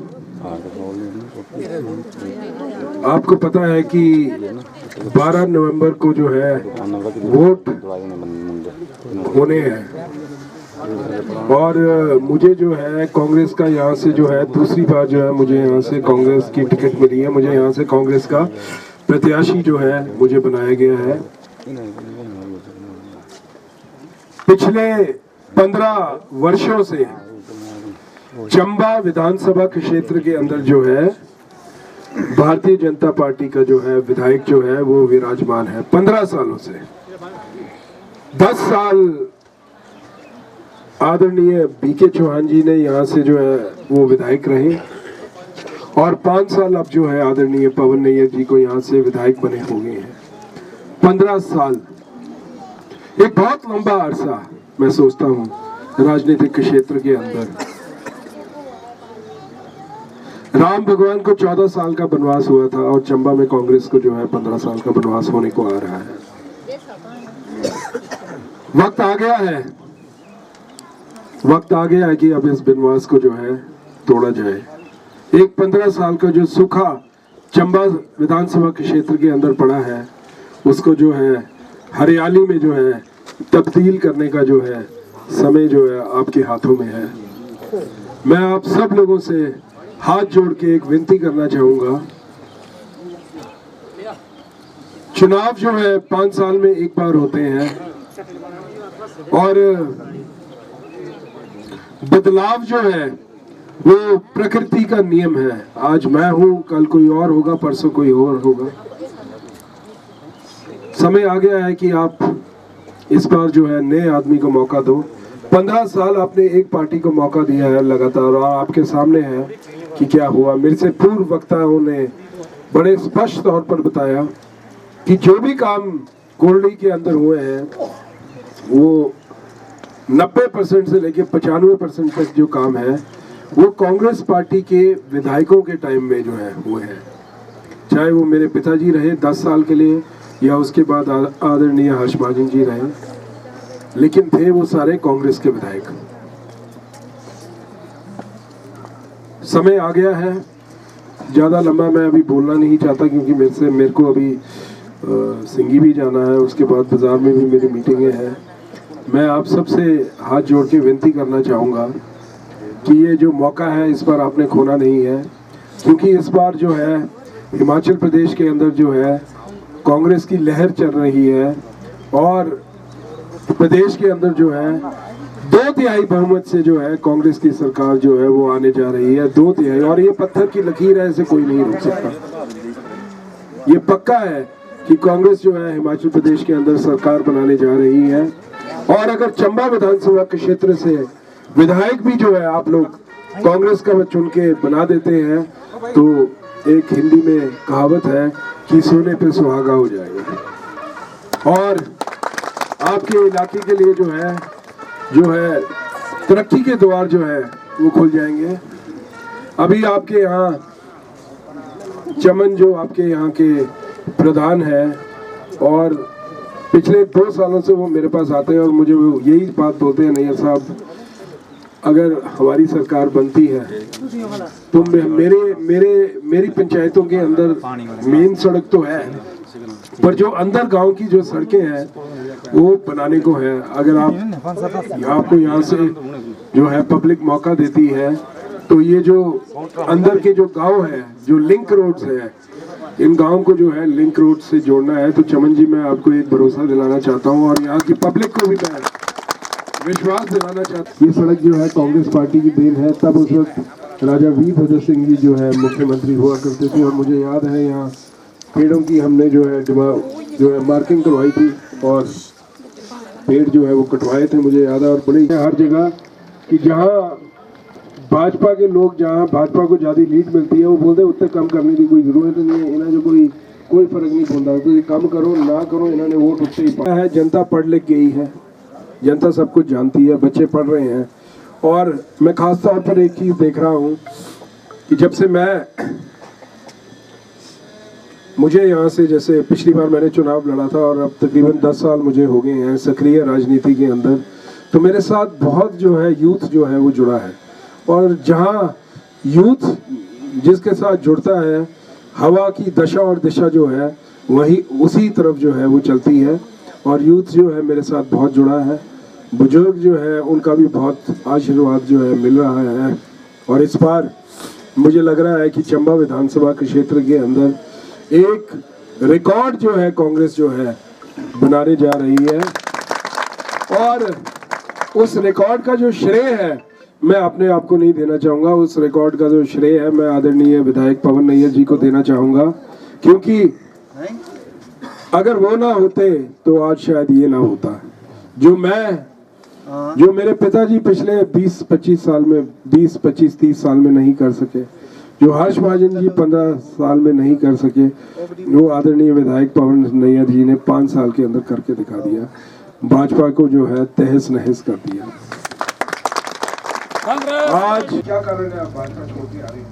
आपको पता है कि 12 नवंबर को जो है वोट होने हैं और मुझे जो है कांग्रेस का यहाँ से जो है दूसरी बार जो है मुझे यहाँ से कांग्रेस की टिकट मिली है। मुझे यहाँ से कांग्रेस का प्रत्याशी जो है मुझे बनाया गया है। पिछले 15 वर्षों से चंबा विधानसभा के क्षेत्र के अंदर जो है भारतीय जनता पार्टी का जो है विधायक जो है वो विराजमान है। 15 सालों से 10 साल आदरणीय बीके चौहान जी ने यहाँ से जो है वो विधायक रहे और 5 साल अब जो है आदरणीय पवन नैयर जी को यहाँ से विधायक बने हो गए हैं। 15 साल एक बहुत लंबा अरसा मैं सोचता हूँ राजनीतिक क्षेत्र के अंदर। राम भगवान को 14 साल का वनवास हुआ था और चंबा में कांग्रेस को जो है 15 साल का वनवास होने को आ रहा है। वक्त आ गया है, वक्त आ गया है कि अब इस वनवास को जो है तोड़ा जाए। एक 15 साल का जो सूखा चंबा विधानसभा के क्षेत्र के अंदर पड़ा है उसको जो है हरियाली में जो है तब्दील करने का जो है समय जो है आपके हाथों में है। मैं आप सब लोगों से हाथ जोड़ के एक विनती करना चाहूंगा। चुनाव जो है 5 साल में एक बार होते हैं और बदलाव जो है वो प्रकृति का नियम है। आज मैं हूं, कल कोई और होगा, परसों कोई और होगा। समय आ गया है कि आप इस बार जो है नए आदमी को मौका दो। 15 साल आपने एक पार्टी को मौका दिया है लगातार और आपके सामने है कि क्या हुआ। मेरे से पूर्व वक्ताओं ने बड़े स्पष्ट तौर पर बताया कि जो भी काम कोल्डी के अंदर हुए हैं वो 90% से लेकर 95% तक जो काम है वो कांग्रेस पार्टी के विधायकों के टाइम में जो है हुए हैं। चाहे वो मेरे पिताजी रहे 10 साल के लिए या उसके बाद आदरणीय हर्ष महाजन जी रहे, लेकिन थे वो सारे कांग्रेस के विधायक। समय आ गया है, ज़्यादा लंबा मैं अभी बोलना नहीं चाहता क्योंकि मेरे को अभी सिंगी भी जाना है, उसके बाद बाज़ार में भी मेरी मीटिंगें हैं। मैं आप सबसे हाथ जोड़ के विनती करना चाहूँगा कि ये जो मौका है इस बार आपने खोना नहीं है, क्योंकि इस बार जो है हिमाचल प्रदेश के अंदर जो है कांग्रेस की लहर चल रही है और प्रदेश के अंदर जो है 2/3 बहुमत से जो है कांग्रेस की सरकार जो है वो आने जा रही है, 2/3। और ये पत्थर की लकीर है, इसे कोई नहीं रोक सकता। ये पक्का है कि कांग्रेस जो है हिमाचल प्रदेश के अंदर सरकार बनाने जा रही है। और अगर चंबा विधानसभा के क्षेत्र से विधायक भी जो है आप लोग कांग्रेस का चुन के बना देते हैं तो एक हिंदी में कहावत है कि सोने पे सुहागा हो जाएगा और आपके इलाके के लिए जो है तरक्की के द्वार जो है वो खुल जाएंगे। अभी आपके यहाँ चमन जो आपके यहाँ के प्रधान है और पिछले 2 सालों से वो मेरे पास आते हैं और मुझे वो यही बात बोलते हैं, नैयर साहब अगर हमारी सरकार बनती है तो मेरी पंचायतों के अंदर मेन सड़क तो है पर जो अंदर गांव की जो सड़कें हैं वो बनाने को है। अगर आपको यहाँ से जो है पब्लिक मौका देती है तो ये जो अंदर के जो गांव है, जो लिंक रोड्स है, इन गांव को जो है लिंक रोड से जोड़ना है। तो चमन जी मैं आपको एक भरोसा दिलाना चाहता हूँ और यहाँ की पब्लिक को भी मैं विश्वास दिलाना चाहता हूँ। ये सड़क जो है कांग्रेस पार्टी की देन है। तब उस वक्त राजा वीरभद्र सिंह जी जो है मुख्यमंत्री हुआ करते थे और मुझे याद है यहाँ पेड़ों की हमने जो है मार्किंग करवाई थी और पेड़ जो है वो कटवाए थे, मुझे याद है। और बड़ी हर जगह कि जहाँ भाजपा के लोग जहाँ भाजपा को ज़्यादा लीड मिलती है वो बोलते हैं उतने कम करने की कोई ज़रूरत नहीं है, इन्हें जो कोई फर्क नहीं पड़ता, तो ये कम करो ना करो, इन्होंने वोट उठते ही पाया है। जनता पढ़ लिख गई है, जनता सब कुछ जानती है, बच्चे पढ़ रहे हैं। और मैं खास तौर पर एक चीज़ देख रहा हूँ कि जब से मुझे यहाँ से, जैसे पिछली बार मैंने चुनाव लड़ा था और अब तकरीबन 10 साल मुझे हो गए हैं सक्रिय राजनीति के अंदर, तो मेरे साथ बहुत जो है यूथ जो है वो जुड़ा है। और जहाँ यूथ जिसके साथ जुड़ता है हवा की दशा और दिशा जो है वही उसी तरफ जो है वो चलती है। और यूथ जो है मेरे साथ बहुत जुड़ा है, बुजुर्ग जो है उनका भी बहुत आशीर्वाद जो है मिल रहा है। और इस बार मुझे लग रहा है कि चंबा विधानसभा के क्षेत्र के अंदर एक रिकॉर्ड जो है कांग्रेस जो है बनाने जा रही है। और उस रिकॉर्ड का जो श्रेय है मैं अपने आप को नहीं देना चाहूँगा, उस रिकॉर्ड का जो श्रेय है मैं आदरणीय विधायक पवन नैयर जी को देना चाहूँगा, क्योंकि अगर वो ना होते तो आज शायद ये ना होता। जो मेरे पिताजी पिछले 20-25 साल में 20-25-30 साल में नहीं कर सके, जो हर्ष महाजन जी 15 साल में नहीं कर सके, वो आदरणीय विधायक पवन नैयर जी ने 5 साल के अंदर करके दिखा दिया। भाजपा को जो है तहस नहस कर दिया। आज क्या कारण है आप भाजपा छोड़ के आ रहे हैं?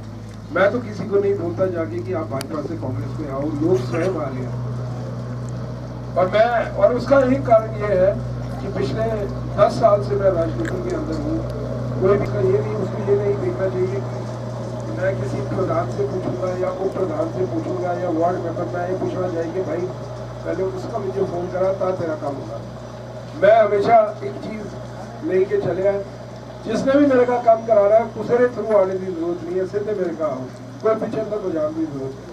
मैं तो किसी को नहीं बोलता जाके कि आप भाजपा से कांग्रेस में आओ, लोग स्वयं आ रहे हैं। और उसका एक कारण ये है कि पिछले 10 साल से मैं राजनीति के अंदर हूँ। कोई भी ये नहीं, उसको ये नहीं देखना चाहिए कि मैं किसी प्रधान से पूछूंगा या उप प्रधान से पूछूंगा या वार्ड मेंबर में ये पूछना चाहिए भाई पहले उसका मुझे फोन करा था तेरा काम होगा। मैं हमेशा एक चीज लेके चले आए, जिसने भी मेरे का काम करा रहा है उसे थ्रू आने की जरूरत नहीं है, सीधे मेरे का आओ, कोई पीछे अंदर को जाने की जरूरत नहीं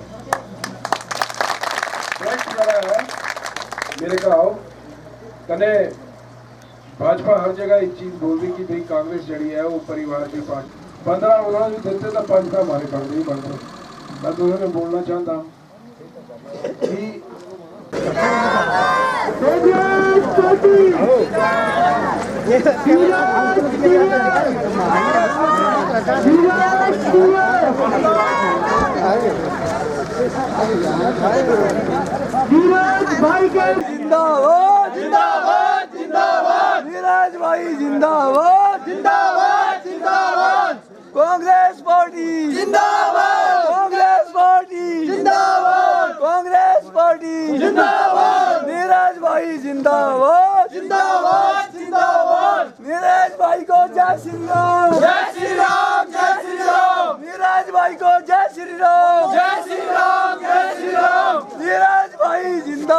है, मेरे का आओ। कने भाजपा हर जगह एक चीज बोल रही कि भाई कांग्रेस जड़ी है वो परिवार की पार्टी। 15 उन्होंने जो देते था 5 का हमारे पास नहीं बन रहे। मैं तो उन्होंने बोलना चाहता कि भाई के जिंदाबाद जिंदाबाद जिंदाबाद, नीरज भाई जिंदाबाद जिंदाबाद जिंदाबाद, कांग्रेस पार्टी जिंदाबाद, कांग्रेस पार्टी जिंदाबाद, कांग्रेस पार्टी जिंदाबाद, नीरज भाई जिंदाबाद जिंदाबाद जिंदाबाद, नीरज भाई को जय श्री राम, जय श्री राम, जय श्री राम, नीरज भाई को जय श्री राम, जय श्री राम, जय श्री राम, नीरज भाई जिंदाबाद।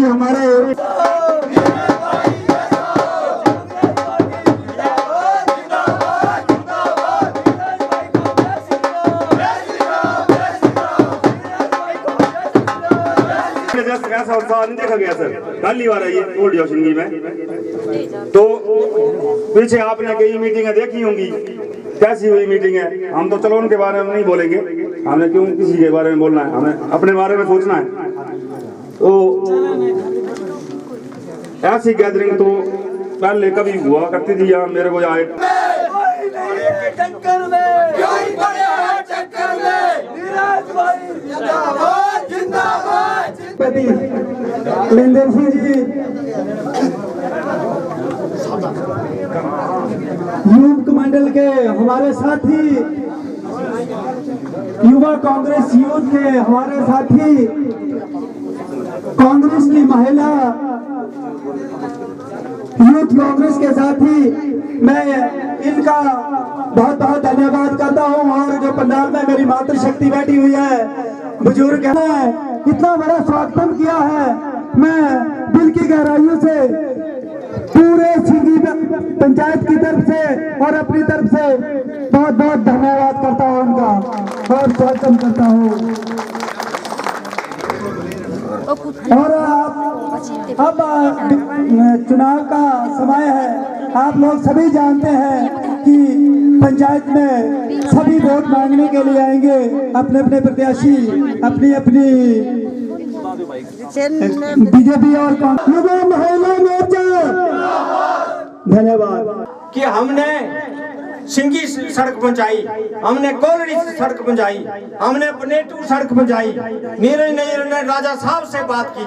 जी हमारे ऐसा उत्साह नहीं देखा गया सर। पहली बार है ये ओल्ड सिंगी में। तो पीछे आपने कई मीटिंगें देखी होंगी, कैसी हुई मीटिंग है। हम तो चलो उनके बारे में नहीं बोलेंगे, हमने क्यों किसी के बारे में बोलना है, हमें अपने बारे में सोचना है। तो ऐसी गैदरिंग तो पहले कभी हुआ करती थी या मेरे को आए कलिंदर सिंह जी यूथ मंडल के हमारे साथी, युवा कांग्रेस यूथ के हमारे साथी, कांग्रेस की महिला यूथ कांग्रेस के साथी, मैं इनका बहुत बहुत धन्यवाद करता हूँ। और जो पंडाल में मेरी मातृशक्ति बैठी हुई है, बुजुर्ग है, इतना बड़ा स्वागत किया है, मैं दिल की गहराइयों से पूरे सिंगी पंचायत की तरफ से और अपनी तरफ से बहुत बहुत धन्यवाद करता हूँ उनका और स्वागत करता हूँ। और अब चुनाव का समय है, आप लोग सभी जानते हैं कि पंचायत में सभी वोट मांगने के लिए आएंगे, अपने अपने प्रत्याशी अपनी अपनी बीजेपी और कांग्रेस महिला मोर्चा। धन्यवाद। कि हमने सिंगी सड़क पहुंचाई, हमने कोलड़ी सड़क पहुंचाई, हमने बनेटू सड़क पहुंचाई। नीरज नैयर ने राजा साहब से बात की,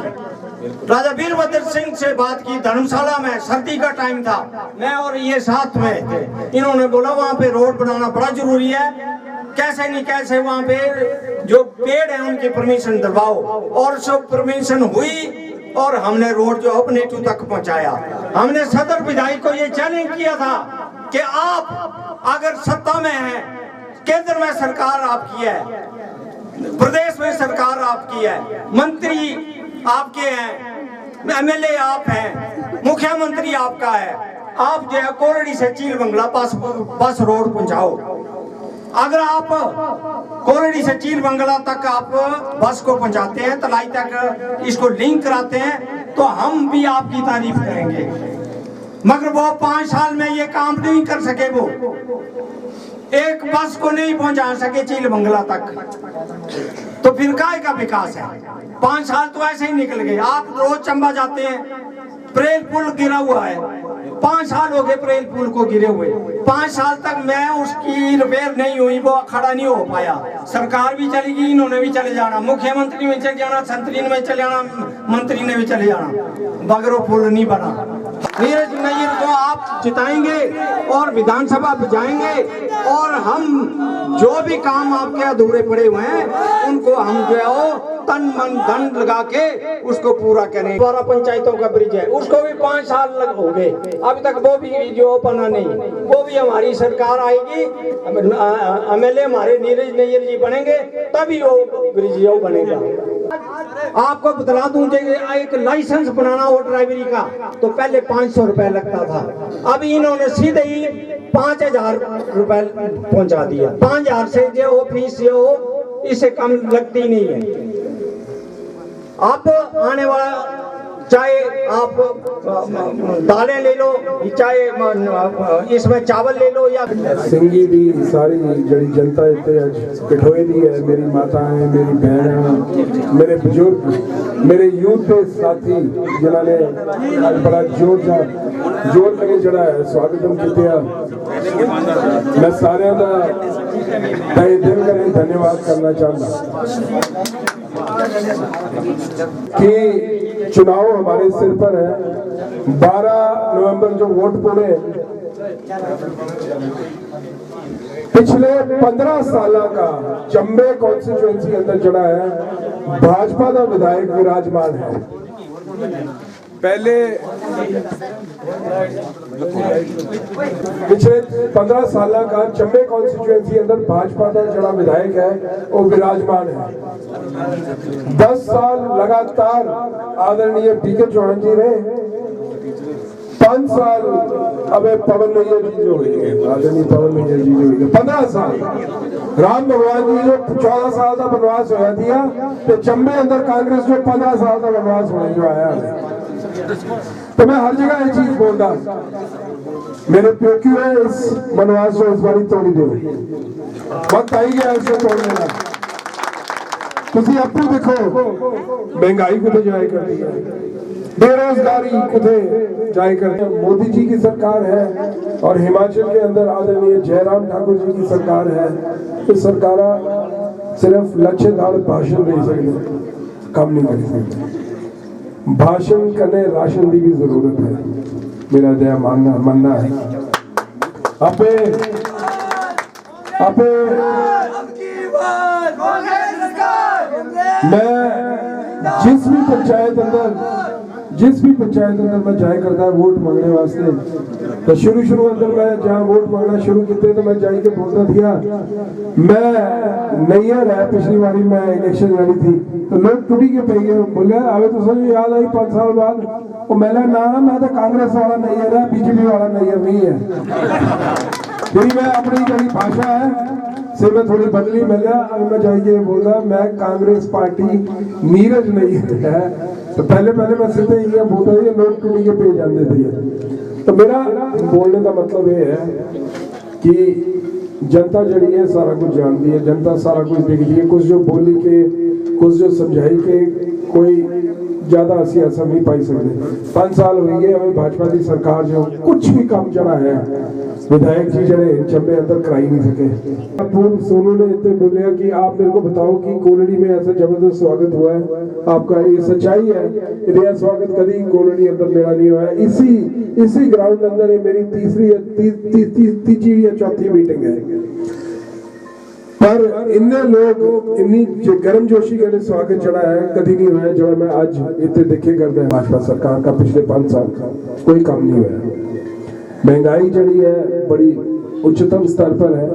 राजा वीरभद्र सिंह से बात की। धर्मशाला में सर्दी का टाइम था, मैं और ये साथ में थे। इन्होंने बोला वहाँ पे रोड बनाना बड़ा जरूरी है, कैसे नहीं कैसे वहाँ पे जो पेड़ है उनकी परमिशन दिलवाओ। और सब परमिशन हुई और हमने रोड जो बनेटू तक पहुँचाया। हमने सदर विधायक को ये चैलेंज किया था कि आप अगर सत्ता में हैं, केंद्र में सरकार आपकी है, प्रदेश में सरकार आपकी है, मंत्री आपके हैं, एमएलए आप हैं, मुख्यमंत्री आपका है, आप जो है कोलड़ी से चील बंगला बस रोड पहुंचाओ। अगर आप कोलड़ी से चील बंगला तक आप बस को पहुंचाते हैं, तलाई तक इसको लिंक कराते हैं, तो हम भी आपकी तारीफ करेंगे। मगर वो 5 साल में ये काम नहीं कर सके, वो एक बस को नहीं पहुंचा सके चील बंगला तक, तो फिर काय का विकास है। 5 साल तो ऐसे ही निकल गए। आप रोज चंबा जाते हैं, प्रेल पुल गिरा हुआ है, 5 साल हो गए प्रेल पुल को गिरे हुए। 5 साल तक मैं उसकी रिपेयर नहीं हुई, वो खड़ा नहीं हो पाया। सरकार भी चली गई, इन्होंने भी चले जाना, मुख्यमंत्री में चले जाना, संतरी में चले जाना, मंत्री ने भी चले जाना, मगर वो पुल नहीं बना। नीरज नैयर को आप जिताएंगे और विधानसभा जाएंगे, और हम जो भी काम आपके अधूरे पड़े हुए हैं उनको हम जो है तन मन धन लगा के उसको पूरा करें। 12 पंचायतों का ब्रिज है, उसको भी 5 साल हो गए, अभी तक वो भी जो बना नहीं। वो भी हमारी सरकार आएगी, एमएलए हमारे नीरज नैयर जी बनेंगे, तभी वो ब्रिज जो बनेगा। आपको बतला दूं, एक लाइसेंस बनाना हो ड्राइवरी का तो पहले 500 रुपए लगता था, अभी इन्होंने सीधे ही 5000 रुपए पहुंचा दिया। 5000 से जो फीस जो इससे कम लगती नहीं है। आप आने वाला चाहे आप दालें ले लो, चाहे इसमें चावल ले लो, या सिंगी दी सारी जड़ी जनता इतने अज कठोए दी है। मेरी माताएं, मेरी बहन, मेरे बुजुर्ग, मेरे यूथ के साथी जिन्होंने आज बड़ा जोर लगे जड़ा है स्वागतम किया। मैं सारे का तहे दिल करें धन्यवाद करना चाहता कि चुनाव हमारे सिर पर है। 12 नवंबर जो वोट पड़े, पिछले 15 साल का चंबे कॉन्स्टिट्यूएंसी अंदर जड़ा है भाजपा का विधायक विराजमान है। पहले पिछले 15 साल का चंबे कॉन्स्टिट्यूएंसी अंदर भाजपा का जड़ा विधायक है वो विराजमान है। 10 साल लगातार आदरणीय पीके चौहान जी रहे, 5 साल अब पवन नैयर जी जो हुई है, आदरणीय पवन नैयर जी जो हुई है, 15 साल राम भगवान जी जो 14 साल का वनवास होया दिया, तो चंबे अंदर कांग्रेस जो 15 साल का वनवास होने जो आया है। तो मैं हर जगह ये चीज बोलता, मेरे प्यो की है इस वनवास को इस बारी तोड़ी दो, वक्त आई गया इसे तोड़ने का। तुसी अपनी देखो महंगाई कुछ जाए कर दी है, बेरोजगारी कुछ जाए कर दी। मोदी जी की सरकार है और हिमाचल के अंदर आदरणीय जयराम ठाकुर जी की सरकार है। इस सरकार सिर्फ लच्छेदार भाषण दे सकते, काम नहीं कर सकते। भाषण करने राशन की भी जरूरत है, मेरा दया मानना है। आपे मैं जिस भी पंचायत अंदर मैं जाया करता है वोट मांगने वास्ते, तो शुरू अंदर मैं जहाँ वोट मांगना शुरू किए तो मैं जाके बोलता थिया मैं नैयर है। पिछली बारी मैं इलेक्शन लड़ी थी तो लोग टूटी के पे गए, बोले अबे तो समझ याद आई 5 साल बाद वो मैं मैं तो कांग्रेस वाला नैयर है, बीजेपी वाला नैयर नहीं है। फिर मैं अपनी जड़ी भाषा है से मैं थोड़ी बदली मिला, अब मैं जाइए बोला मैं कांग्रेस पार्टी नीरज नहीं है। तो पहले मैं सीधे ये बोलता था लोग टूटी के पे जाते थे। तो मेरा बोलने का मतलब ये है कि जनता जड़ी है सारा कुछ जानती है, जनता सारा कुछ देखती है, कुछ जो बोली के कुछ जो समझाई के कोई ज्यादा असी असर नहीं पाई सकते। 5 साल हो गए हमें भाजपा की सरकार जो कुछ भी काम चला है विधायक जी जड़े चंबे अंदर कराई नहीं सके। पूर्व सोनू ने इतने बोलिया कि आप मेरे को बताओ कि कोलड़ी में ऐसा जबरदस्त स्वागत हुआ है आपका, ये सच्चाई है? यह स्वागत कभी कोलड़ी अंदर मेरा नहीं हुआ है। इसी ग्राउंड अंदर ये मेरी तीसरी या चौथी मीटिंग है, पर इन्ने लोग इन्नी गर्म जोशी के स्वागत चढ़ा है कभी नहीं हुआ जो मैं आज इतने देखे करते हैं। भाजपा सरकार का पिछले 5 साल का कोई काम नहीं हुआ। महंगाई जड़ी है बड़ी उच्चतम स्तर पर है,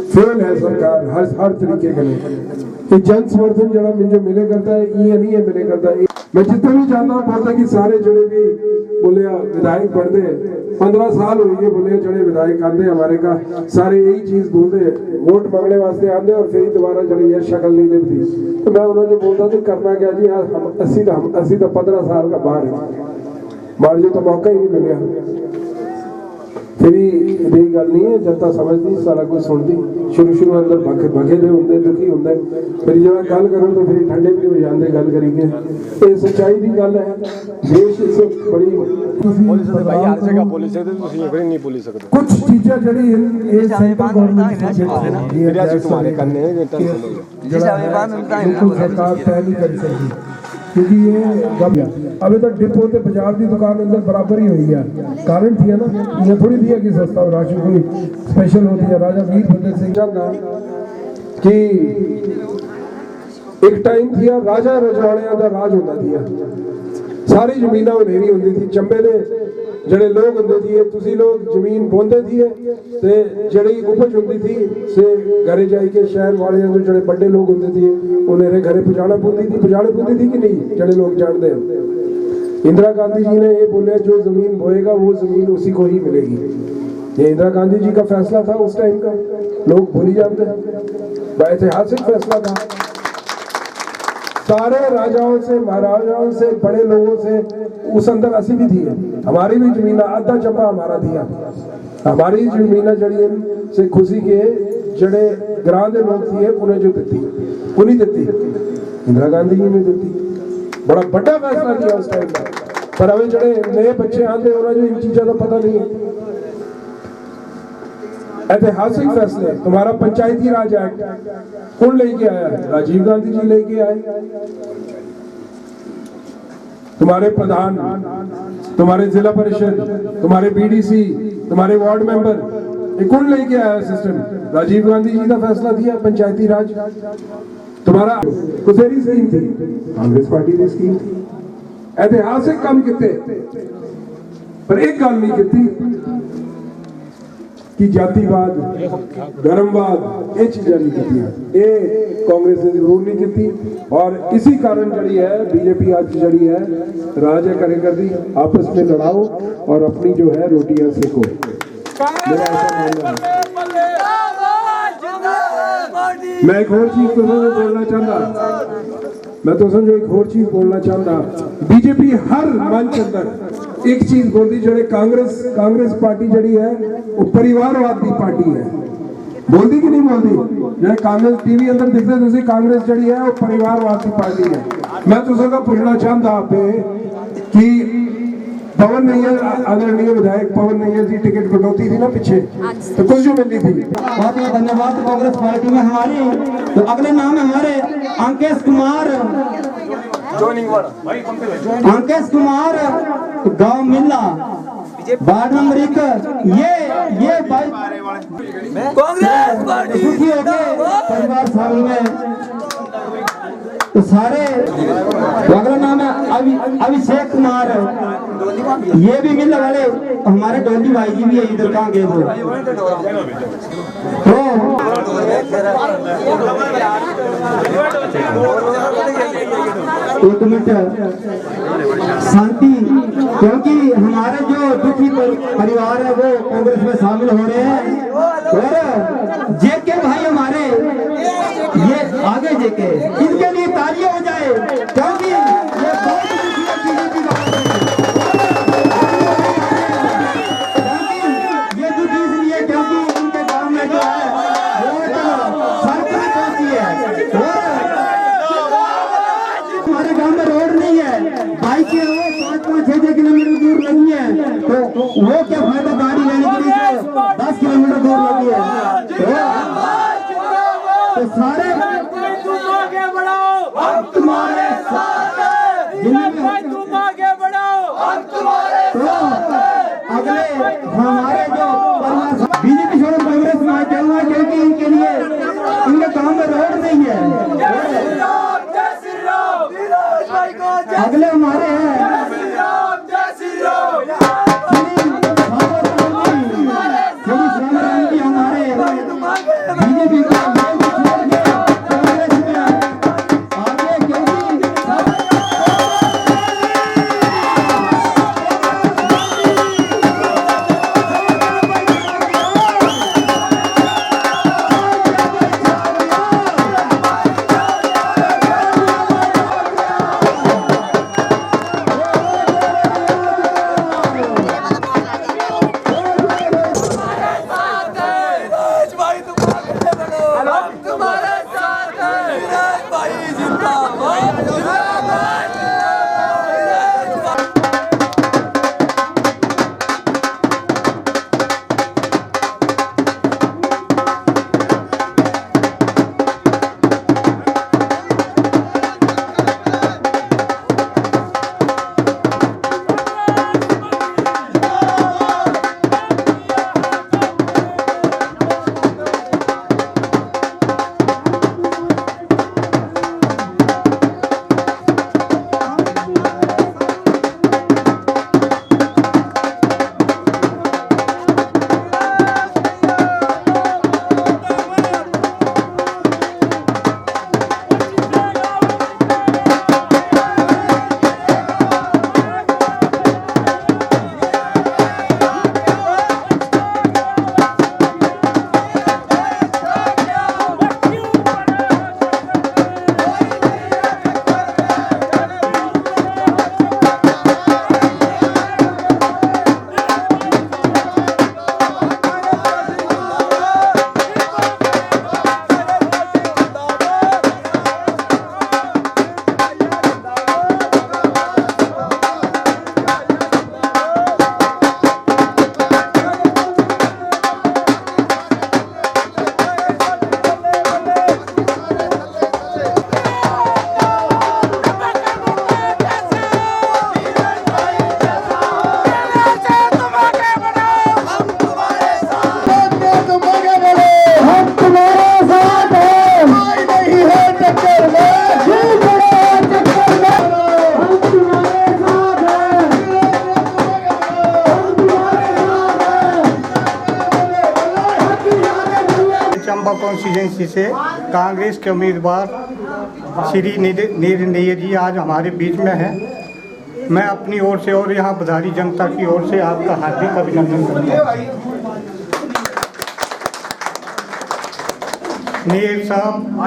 फेल है सरकार हर तरीके के। जन समर्थन जरा मुझे मिले करता है, ये नहीं है मिले करता है। मैं जितने भी जानता हूँ बोलता कि सारे जड़े भी बोले विधायक बढ़ते 15 साल हो गए बोले जड़े विधायक आते हमारे का सारे यही चीज बोलते वोट मांगने वास्ते आते और फिर दोबारा जड़ी है शक्ल नहीं दिखती। तो मैं उन्होंने बोलता तो करना क्या जी, हम 80 तो 15 साल का बाहर है, जो तो मौका ही नहीं मिले। फिर यही गल नहीं है, जनता समझती सारा कुछ सुनती। शुरू अंदर भगे दे होंगे दुखी होंगे, फिर जब गल करो तो फिर ठंडे भी हो जाते गल करेंगे। ये सच्चाई की गल है। देश इस बड़ी कुछ चीजें जड़ी सरकार तय नहीं कर सकती क्योंकि ये अभी तक डिपो ते बाजार की दुकान अंदर बराबर ही हुई है। कारण थी ना, ये थोड़ी थी कि सस्ता राशन कोई स्पेशल होती है। राजा वीर भद्र सिंह चाहता कि एक टाइम थी राजा रजवाड़िया का राज होता थी, सारी जमीन उनेरी होती थी। चंबे ने जड़े लोग होंगे थे तुसी लोग जमीन बोंदे थी ते जड़ी उपज होती थी से घरे जाके शहर वाले जड़े बड़े लोग होंगे थे उन्हें घरे पहुँचाना पड़ती थी कि नहीं जड़े लोग जानते हैं। इंदिरा गांधी जी ने ये बोले जो जमीन बोएगा वो जमीन उसी को ही मिलेगी। ये इंदिरा गांधी जी का फैसला था उस टाइम का, लोग भूल ही जाते हैं, ऐतिहासिक फैसला था। सारे राजाओं से महाराजाओं से बड़े लोगों से उस अंदर असी भी थी, हमारी भी जमीन आधा चंबा हमारा दिया, हमारी जमीन जड़ी से खुशी के जड़े ग्रां दे लोग थे उन्हें जो दी उन्हीं दी इंदिरा गांधी जी ने दी। बड़ा बड़ा फैसला किया उस टाइम का, पर हमें जड़े नए बच्चे आते उन्हें जो इन चीजों का पता नहीं है। ऐतिहासिक फैसले, तुम्हारा पंचायती राज एक्ट कौन लेके आया? राजीव गांधी जी लेके आए। तुम्हारे प्रधान, तुम्हारे जिला परिषद, तुम्हारे बीडीसी, तुम्हारे वार्ड मेंबर, ये कौन लेके आया सिस्टम? राजीव गांधी जी का फैसला दिया पंचायती राज। तुम्हारा कुसेरी स्कीम थी, कांग्रेस पार्टी की स्कीम थी। ऐतिहासिक काम किते, पर एक गल नहीं की कि जातिवाद, धर्मवाद, ये चीज़ा नहीं की, ये कांग्रेस ने जरूर नहीं की। और इसी कारण जड़ी है बीजेपी आज जड़ी है राज है करे कर दी, आपस में लड़ाओ और अपनी जो है रोटियां सेको। मेरा ऐसा मानना है। मैं एक और चीज तो बोलना चाहता, मैं तो समझो एक और चीज बोलना चाहता, बीजेपी हर मंच अंदर एक चीज बोलती, जो कांग्रेस पार्टी जड़ी है वो परिवारवाद की पार्टी है, बोलती कि नहीं बोलती? जो कांग्रेस टीवी अंदर दिखते तुझे कांग्रेस जड़ी है वो परिवारवाद की पार्टी है। मैं तुझे का पूछना चाहता आप कि पवन नैयर, आदरणीय विधायक पवन नैयर जी टिकट कटौती थी ना पीछे, तो कुछ जो मिली थी। बहुत बहुत धन्यवाद कांग्रेस पार्टी में हमारी। तो अगले नाम है हमारे अंकेश कुमार, अंकेश कुमार, गांव मिल्ला, वार्ड नंबर 1। ये भाई कांग्रेस पार्टी सुखी हो गए परिवार शामिल में। तो सारे अगला नाम है अभिषेक कुमार, ये भी मिलने वाले हमारे डोली भाई जी भी है, इधर कहाँ गए वो? तो एक मिनट शांति, क्योंकि हमारे जो दुखी परिवार है वो कांग्रेस में शामिल हो रहे हैं। और जेके भाई हमारे ये आगे जेके, इनके लिए तालियां हो जाए, क्योंकि ये बहुत दुखी है बीजेपी का। ये दुखी इसलिए क्योंकि इनके गांव में जो है सड़क पहुंची है, हमारे गांव में रोड नहीं है, बाइकें वो 5-6 किलोमीटर दूर नहीं है, तो वो क्या फायदा गाड़ी लेने के लिए 10 किलोमीटर दूर लगी है। तो सारे आगे बढ़ाओ, हम तुम्हारे साथ हैं, तुम आगे बढ़ाओ, हम तुम्हारे साथ हैं। अगले हमारे जो बीजेपी छोड़ो कांग्रेस में आ जाऊंगा, क्योंकि इनके लिए इनके काम में रोड नहीं है। अगले हमारे हैं हमारे बीजेपी का चंबा कॉन्स्टिट्यूंसी से कांग्रेस के उम्मीदवार श्री नीरज नैयर जी आज हमारे बीच में हैं। मैं अपनी ओर से और यहाँ बधारी जनता की ओर से आपका हार्दिक अभिनंदन करता हूँ। नैयर साहब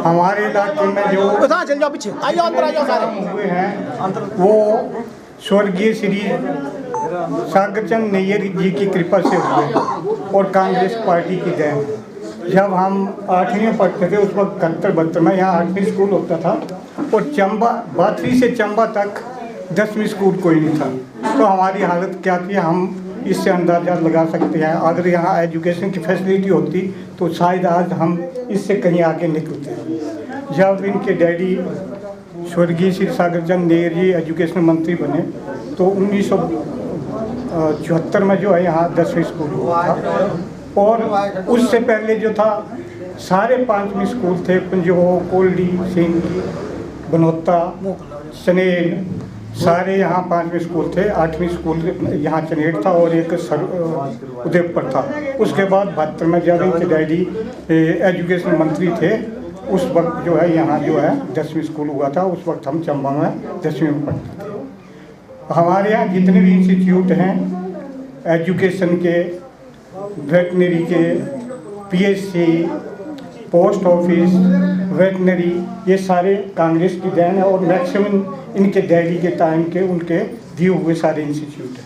हमारे इलाके में जो हुए हैं वो स्वर्गीय श्री सागरचंद नैयर जी की कृपा से हुए और कांग्रेस पार्टी की देन। जब हम 8वीं में पढ़ते थे उस वक्त 71-72 में यहाँ 8वीं स्कूल होता था और चंबा बाथरी से चंबा तक 10वीं स्कूल कोई नहीं था। तो हमारी हालत क्या थी हम इससे अंदाज़ा लगा सकते हैं। अगर यहाँ एजुकेशन की फैसिलिटी होती तो शायद आज हम इससे कहीं आगे निकलते। जब इनके डैडी स्वर्गीय श्री सागरचंद नैयर जी एजुकेशन मंत्री बने तो 1974 में जो है यहाँ 10वीं स्कूल हुआ था और उससे पहले जो था सारे 5वीं स्कूल थे। पंजोह, कोल्डी, सिंगी, बनोता, चनेल सारे यहाँ 5वीं स्कूल थे। 8वीं स्कूल यहाँ चनेट था और एक उदयपुर था। उसके बाद 72 में जब इनके डैडी एजुकेशन मंत्री थे उस वक्त जो है यहाँ जो है 10वीं स्कूल हुआ था। उस वक्त हम चंबा में 10वीं में पढ़ते थे। हमारे यहाँ जितने भी इंस्टीट्यूट हैं एजुकेशन के, वेटनरी के, पीएचसी, पोस्ट ऑफिस, वेटनरी, ये सारे कांग्रेस की देन है और मैक्सिमम इनके डैडी के टाइम के उनके दिए हुए सारे इंस्टीट्यूट हैं।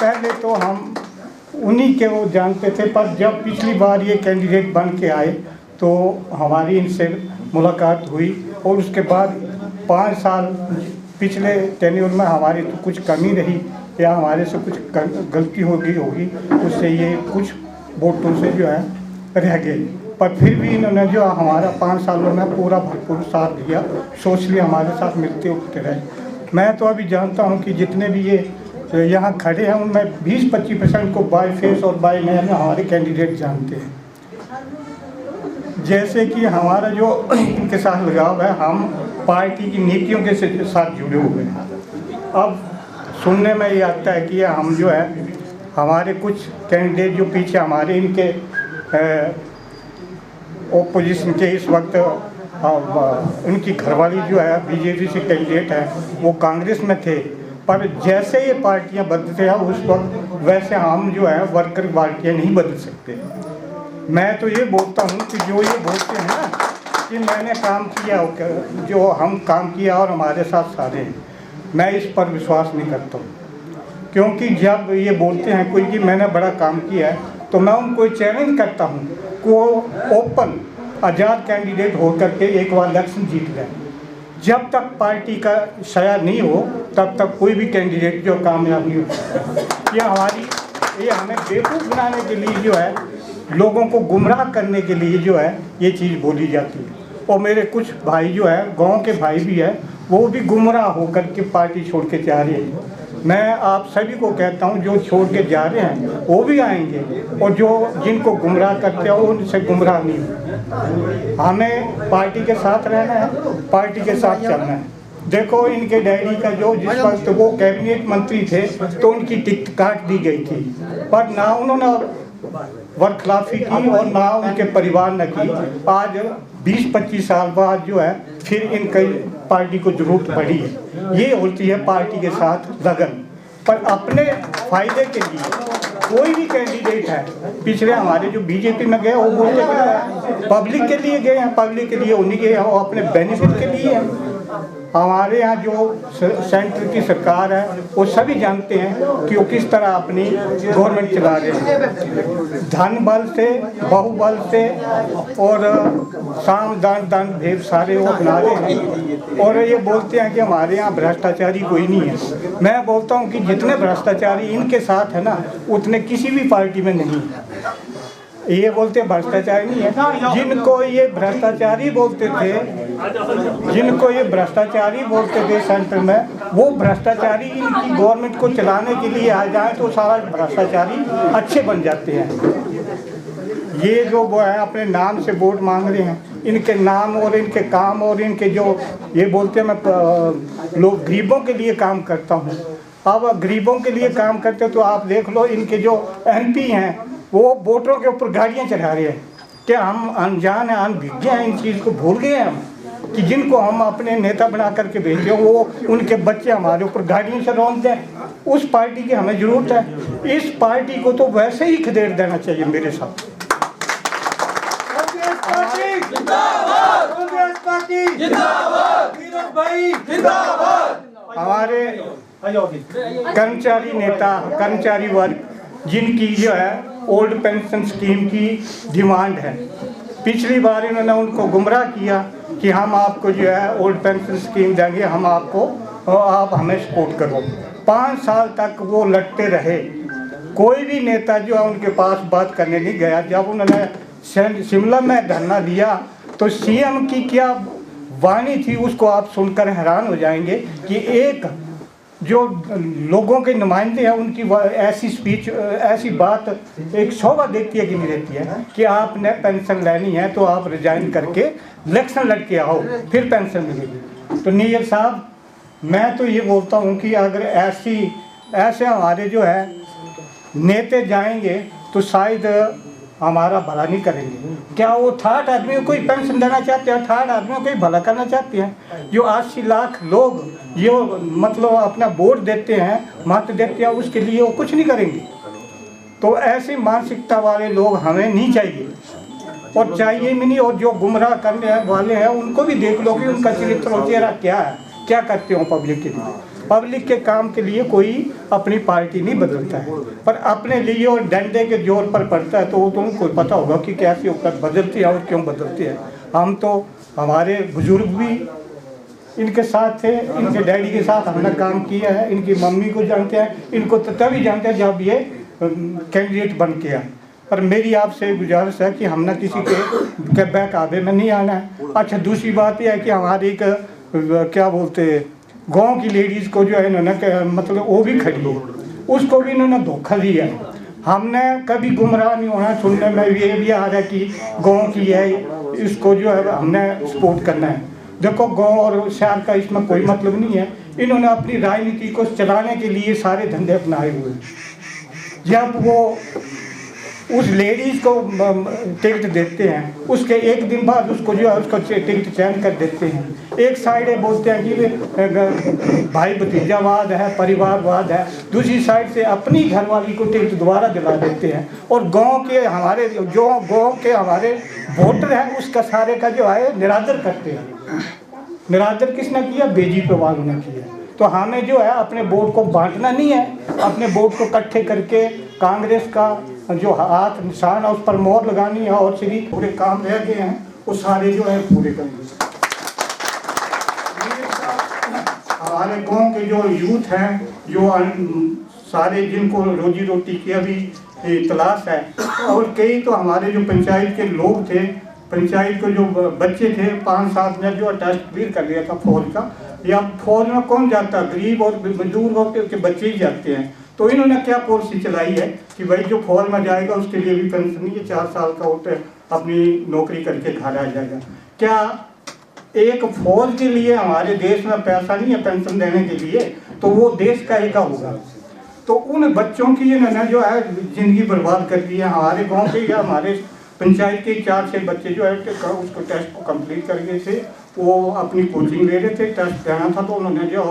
पहले तो हम उन्हीं के वो जानते थे, पर जब पिछली बार ये कैंडिडेट बन के आए तो हमारी इनसे मुलाकात हुई और उसके बाद 5 साल पिछले टेन्योर में हमारी तो कुछ कमी रही या हमारे से कुछ गलती हो गई होगी, उससे ये कुछ वोटों से जो है रह गए। पर फिर भी इन्होंने जो हमारा 5 सालों में पूरा भरपूर साथ दिया, सोशली हमारे साथ मिलते उठते रहे। मैं तो अभी जानता हूँ कि जितने भी ये यहाँ खड़े हैं उनमें 20-25% को बाय फेस और बाय नेम हमारे कैंडिडेट जानते हैं। जैसे कि हमारा जो इनके साथ लगाव है, हम पार्टी की नीतियों के साथ जुड़े हुए हैं। अब सुनने में ये आता है कि हम जो है हमारे कुछ कैंडिडेट जो पीछे हमारे इनके ओपोजिशन के इस वक्त उनकी घरवाली जो है बीजेपी से कैंडिडेट है वो कांग्रेस में थे, पर जैसे ये पार्टियां बदलते हैं उस वक्त वैसे हम जो है वर्कर पार्टियां नहीं बदल सकते। मैं तो ये बोलता हूँ कि जो ये बोलते हैं ना कि मैंने काम किया, जो हम काम किया और हमारे साथ सारे हैं, मैं इस पर विश्वास नहीं करता हूँ। क्योंकि जब ये बोलते हैं कोई कि मैंने बड़ा काम किया है तो मैं उनको चैलेंज करता हूँ कि वो ओपन आज़ाद कैंडिडेट होकर के एक बार इलेक्शन जीत लें। जब तक पार्टी का साया नहीं हो तब तक कोई भी कैंडिडेट जो कामयाब नहीं हो। ये हमें बेवकूफ़ बनाने के लिए जो है, लोगों को गुमराह करने के लिए जो है ये चीज़ बोली जाती है। और मेरे कुछ भाई जो है, गांव के भाई भी है, वो भी गुमराह होकर के पार्टी छोड़ के जा रहे हैं। मैं आप सभी को कहता हूं जो छोड़ के जा रहे हैं वो भी आएंगे और जो जिनको गुमराह करते हैं उनसे गुमराह नहीं हो। हमें पार्टी के साथ रहना है, पार्टी के साथ चलना है। देखो इनके डैडी का जो जिस वक्त वो कैबिनेट मंत्री थे तो उनकी टिकट काट दी गई थी, पर ना उन्होंने वर्खलाफी की और ना उनके परिवार ने की। आज 20-25 साल बाद जो है फिर इनकी पार्टी को जरूरत पड़ी है। ये होती है पार्टी के साथ लगन। पर अपने फायदे के लिए कोई भी कैंडिडेट है, पिछले हमारे जो बीजेपी में गए वो बोलते हैं पब्लिक के लिए गए हैं, पब्लिक के लिए उन्हीं गए हैं, वो अपने बेनिफिट के लिए हैं। हमारे यहाँ जो सेंटर की सरकार है वो सभी जानते हैं कि वो किस तरह अपनी गवर्नमेंट चला रहे हैं, धन बल से, बाहुबल से और साम दान दान भेद सारे वो बना रहे हैं। और ये बोलते हैं कि हमारे यहाँ भ्रष्टाचारी कोई नहीं है। मैं बोलता हूँ कि जितने भ्रष्टाचारी इनके साथ है ना उतने किसी भी पार्टी में नहीं है। ये बोलते भ्रष्टाचारी नहीं है, जिनको ये भ्रष्टाचारी बोलते थे सेंटर में, वो भ्रष्टाचारी इनकी गवर्नमेंट को चलाने के लिए आ जाए तो सारा भ्रष्टाचारी अच्छे बन जाते हैं। ये जो वो है अपने नाम से वोट मांग रहे हैं, इनके नाम और इनके काम और इनके जो ये बोलते हैं मैं लोग गरीबों के लिए काम करता हूँ। अब गरीबों के लिए काम करते तो आप देख लो इनके जो MP हैं वो वोटरों के ऊपर गाड़ियाँ चढ़ा रहे हैं। क्या हम अनजान हैं, अनभिज्ञ हैं, इन चीज़ को भूल गए हैं हम कि जिनको हम अपने नेता बना करके भेजे वो उनके बच्चे हमारे ऊपर गाड़ियों से रौंदते हैं। उस पार्टी की हमें ज़रूरत है। इस पार्टी को तो वैसे ही खदेड़ देना चाहिए मेरे साथ। हमारे कर्मचारी नेता, कर्मचारी वर्ग जिनकी जो है ओल्ड पेंशन स्कीम की डिमांड है, पिछली बार इन्होंने उनको गुमराह किया कि हम आपको जो है ओल्ड पेंशन स्कीम देंगे, हम आपको, आप हमें सपोर्ट करो। 5 साल तक वो लड़ते रहे, कोई भी नेता जो है उनके पास बात करने नहीं गया। जब उन्होंने शिमला में धरना दिया तो सीएम की क्या वाणी थी उसको आप सुनकर हैरान हो जाएंगे कि एक जो लोगों के नुमाइंदे हैं उनकी ऐसी स्पीच, ऐसी बात एक शोभा देती है कि नहीं देती है कि आपने पेंशन लेनी है तो आप रिजाइन करके इलेक्शन लड़ के आओ फिर पेंशन मिलेगी। तो नैयर साहब, मैं तो ये बोलता हूँ कि अगर ऐसे हमारे जो है नेता जाएंगे तो शायद हमारा भला नहीं करेंगे। क्या वो 68 आदमी को कोई पेंशन देना चाहते हैं? 68 आदमियों को कोई भला करना चाहते हैं? जो 80 लाख लोग जो मतलब अपना वोट देते हैं, मत देते हैं, उसके लिए वो कुछ नहीं करेंगे। तो ऐसी मानसिकता वाले लोग हमें नहीं चाहिए और चाहिए भी नहीं। और जो गुमराह करने वाले हैं उनको भी देख लो कि उनका चरित्र और चेहरा क्या है, क्या करते हो पब्लिक के लिए। पब्लिक के काम के लिए कोई अपनी पार्टी नहीं बदलता है, पर अपने लिए और डंडे के जोर पर पड़ता है। तो तुमको पता होगा कि कैसे होकर बदलती है और क्यों बदलती है। हम तो, हमारे बुजुर्ग भी इनके साथ थे, इनके डैडी के साथ हमने काम किया है, इनकी मम्मी को जानते हैं, इनको तभी जानते हैं जब ये कैंडिडेट बन के आए। पर मेरी आपसे गुजारिश है कि हमने किसी के बहकावे में नहीं आना है। अच्छा, दूसरी बात यह है कि हमारी एक क्या बोलते गांव की लेडीज़ को जो है इन्होंने मतलब वो भी खड़ी है, उसको भी इन्होंने धोखा दिया है। हमने कभी गुमराह नहीं होना। सुनने में ये भी आ रहा है कि गांव की है, इसको जो है हमने सपोर्ट करना है। देखो, गांव और शहर का इसमें कोई मतलब नहीं है। इन्होंने अपनी राजनीति को चलाने के लिए सारे धंधे अपनाए हुए हैं। जब वो उस लेडीज़ को टिकट देते हैं, उसके एक दिन बाद उसको जो है उसको टिकट चेंज कर देते हैं। एक साइड है बोलते हैं कि भाई भतीजावाद है, परिवारवाद है, दूसरी साइड से अपनी घरवाली को टिकट दोबारा दिला देते हैं। और गांव के हमारे वोटर हैं उसका सारे का जो है निरादर करते हैं। निरादर किसने किया? बीजेपी वालों ने किया। तो हमें जो है अपने वोट को बांटना नहीं है, अपने वोट को इकट्ठे करके कांग्रेस का जो हाथ निशान है उस पर मोहर लगानी है और श्री पूरे काम रह गए हैं वो सारे जो है पूरे करेंगे। हमारे गांव के जो यूथ हैं, जो सारे जिनको रोजी रोटी की अभी तलाश है, और कई तो हमारे जो पंचायत के लोग थे, पंचायत के जो बच्चे थे, 5-7 ने जो टेस्ट भी कर लिया था फौज का। या फौज में कौन जाता? गरीब और मजदूर के बच्चे ही जाते हैं। तो इन्होंने क्या पॉलिसी चलाई है कि भाई जो फौज में जाएगा उसके लिए भी पेंशन नहीं है, 4 साल का वो अपनी नौकरी करके घर आ जाएगा। क्या एक फौज के लिए हमारे देश में पैसा नहीं है पेंशन देने के लिए? तो वो देश का एक होगा। तो उन बच्चों की इन्होंने जो है जिंदगी बर्बाद कर दी है। हमारे गाँव के या हमारे पंचायत के 4-6 बच्चे जो है उसको टेस्ट को कंप्लीट कर गए थे। वो अपनी कोचिंग ले रहे थे, टेस्ट देना था, तो उन्होंने जो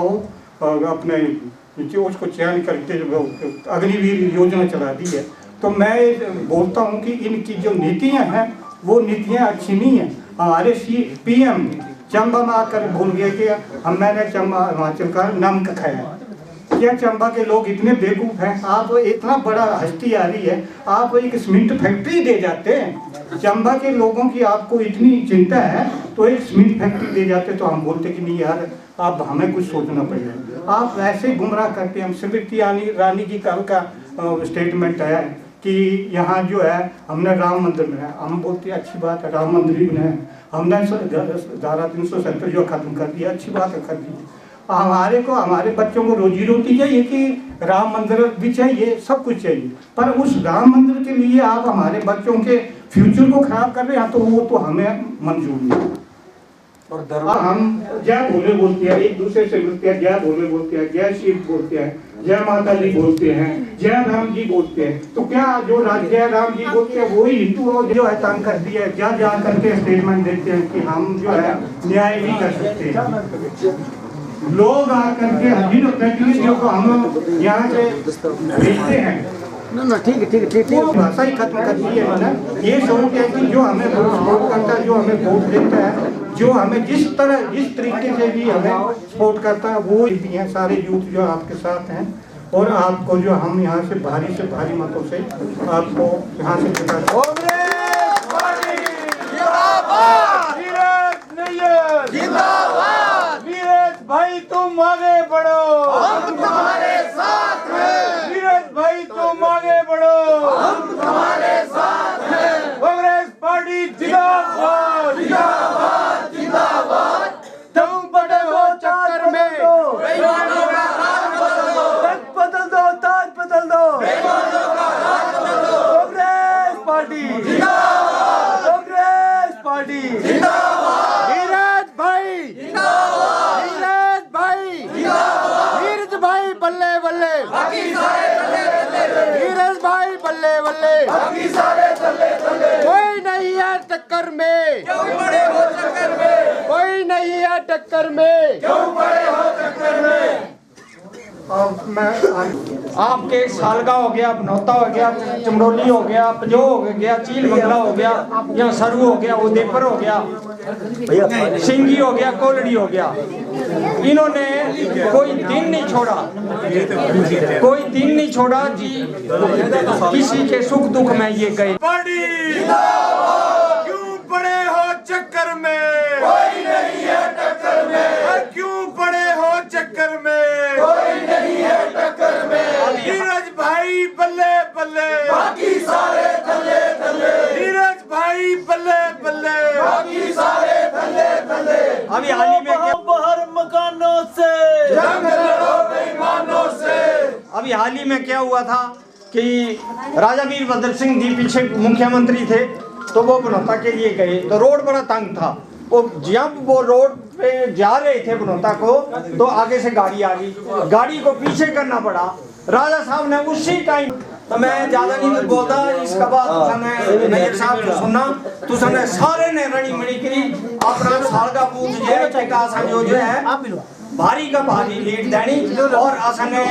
अपने उसको चयन करके अग्निवीर योजना चला दी है। तो मैं बोलता हूँ कि इनकी जो नीतियाँ हैं वो नीतियाँ अच्छी नहीं हैं। हमारे PM चंबा में आकर भूल गए कि मैंने चंबा हिमाचल का नमक खाया। क्या चंबा के लोग इतने बेवकूफ़ हैं? आप इतना बड़ा हस्ती आ रही है, आप एक सीमेंट फैक्ट्री दे जाते हैं। चंबा के लोगों की आपको इतनी चिंता है तो एक सीमेंट फैक्ट्री दे जाते, तो हम बोलते कि नहीं यार, अब हमें कुछ सोचना पड़ेगा। आप वैसे गुमराह करते हैं। स्मृति ईरानी की कल का स्टेटमेंट है कि यहाँ जो है हमने राम मंदिर बनाया। हम बोलते हैं अच्छी बात है, राम मंदिर भी बनाया। हमने धारा 370 जो खत्म कर दिया, अच्छी बात है, कर दी। हमारे बच्चों को रोजी रोटी चाहिए कि राम मंदिर भी चाहिए, सब कुछ चाहिए, पर उस राम मंदिर के लिए आप हमारे बच्चों के फ्यूचर को खराब कर रहे हैं, तो वो तो हमें मंजूर नहीं। और हम जय भोले बोलते हैं, एक दूसरे से मिलते हैं, जय भोले बोलते हैं, जय शिव बोलते हैं, जय माता दी बोलते हैं, जय राम जी बोलते हैं, तो क्या जो जय राम जी बोलते हैं वही हिंदू जो है तंग करती है? क्या जा करके स्टेटमेंट देते हैं कि हम जो है न्याय नहीं कर सकते? लोग आकर के जिन प्रतिनिधियों को हम यहाँ से भेजते हैं वो भाषा ही खत्म कर दी है ना। ये सोच है कि जो हमें सपोर्ट करता है, जो हमें वोट देता है, जो हमें जिस तरीके से भी हमें सपोर्ट करता है, वो भी हैं सारे यूथ जो आपके साथ हैं। और आपको जो हम यहाँ से भारी मतों से आपको यहाँ से जिताते हैं। भाई तुम आगे बढ़ो, हम तुम्हारे साथ हैं। नीरज भाई तुम आगे बढ़ो, हम तुम्हारे साथ हैं। कांग्रेस पार्टी जिंदाबाद, जिंदाबाद, जिंदाबाद। तुम पड़े हो चक्कर में, बेईमानों का हाथ बदल दो, तक बदल दो, ताज बदल दो, बेईमानों का हाथ बदल दो। कांग्रेस पार्टी जिंदाबाद, कांग्रेस पार्टी जिंदाबाद। नीरज भाई जिंदाबाद, नीरज भाई बल्ले बल्ले, बाकी सारे तल्ले तल्ले। नीरज भाई बल्ले बल्ले, बाकी सारे तल्ले तल्ले। कोई नहीं है टक्कर में, क्यों पड़े हो चक्कर में? कोई नहीं है टक्कर में, क्यों पड़े हो चक्कर में? आपके सालगा हो गया, बनौता हो गया, चमड़ोली हो गया, पजो हो गया, चील मंगला हो गया, या सरु हो गया, उदयपुर हो गया, सिंगी हो गया, कोलड़ी हो गया। इन्होंने कोई दिन नहीं छोड़ा, कोई दिन नहीं छोड़ा जी किसी के सुख दुख में ये गए। क्यों पड़े हो चक्कर में? कोई नहीं है टक्कर में। क्यों पड़े हो चक्कर में? कोई नहीं है टक्कर में। नीरज भाई बल्ले बल्ले, बाकी सारे तल्ले तल्ले। नीरज भाई बल्ले बल्ले, बाकी सारे तल्ले तल्ले। अभी हाल ही में बाहर मकानों से, जंग लड़ो बेईमानों से। अभी हाल ही में क्या हुआ था कि राजा वीरभद्र सिंह जी पीछे मुख्यमंत्री थे, तो वो बनौता के लिए गए, तो रोड बड़ा तंग था। वो जब वो रोड पे जा रहे थे बनौता को, तो आगे से गाड़ी आ गई, गाड़ी को पीछे करना पड़ा। राजा साहब ने उसी टाइम, तो मैं ज्यादा नहीं बोलता, इसका बाद नैयर साहब जो सुनना तो सने सारे ने रणी मणि करी अपना सालगा पूछ जो है भारी का भारी लीड देनी, और असने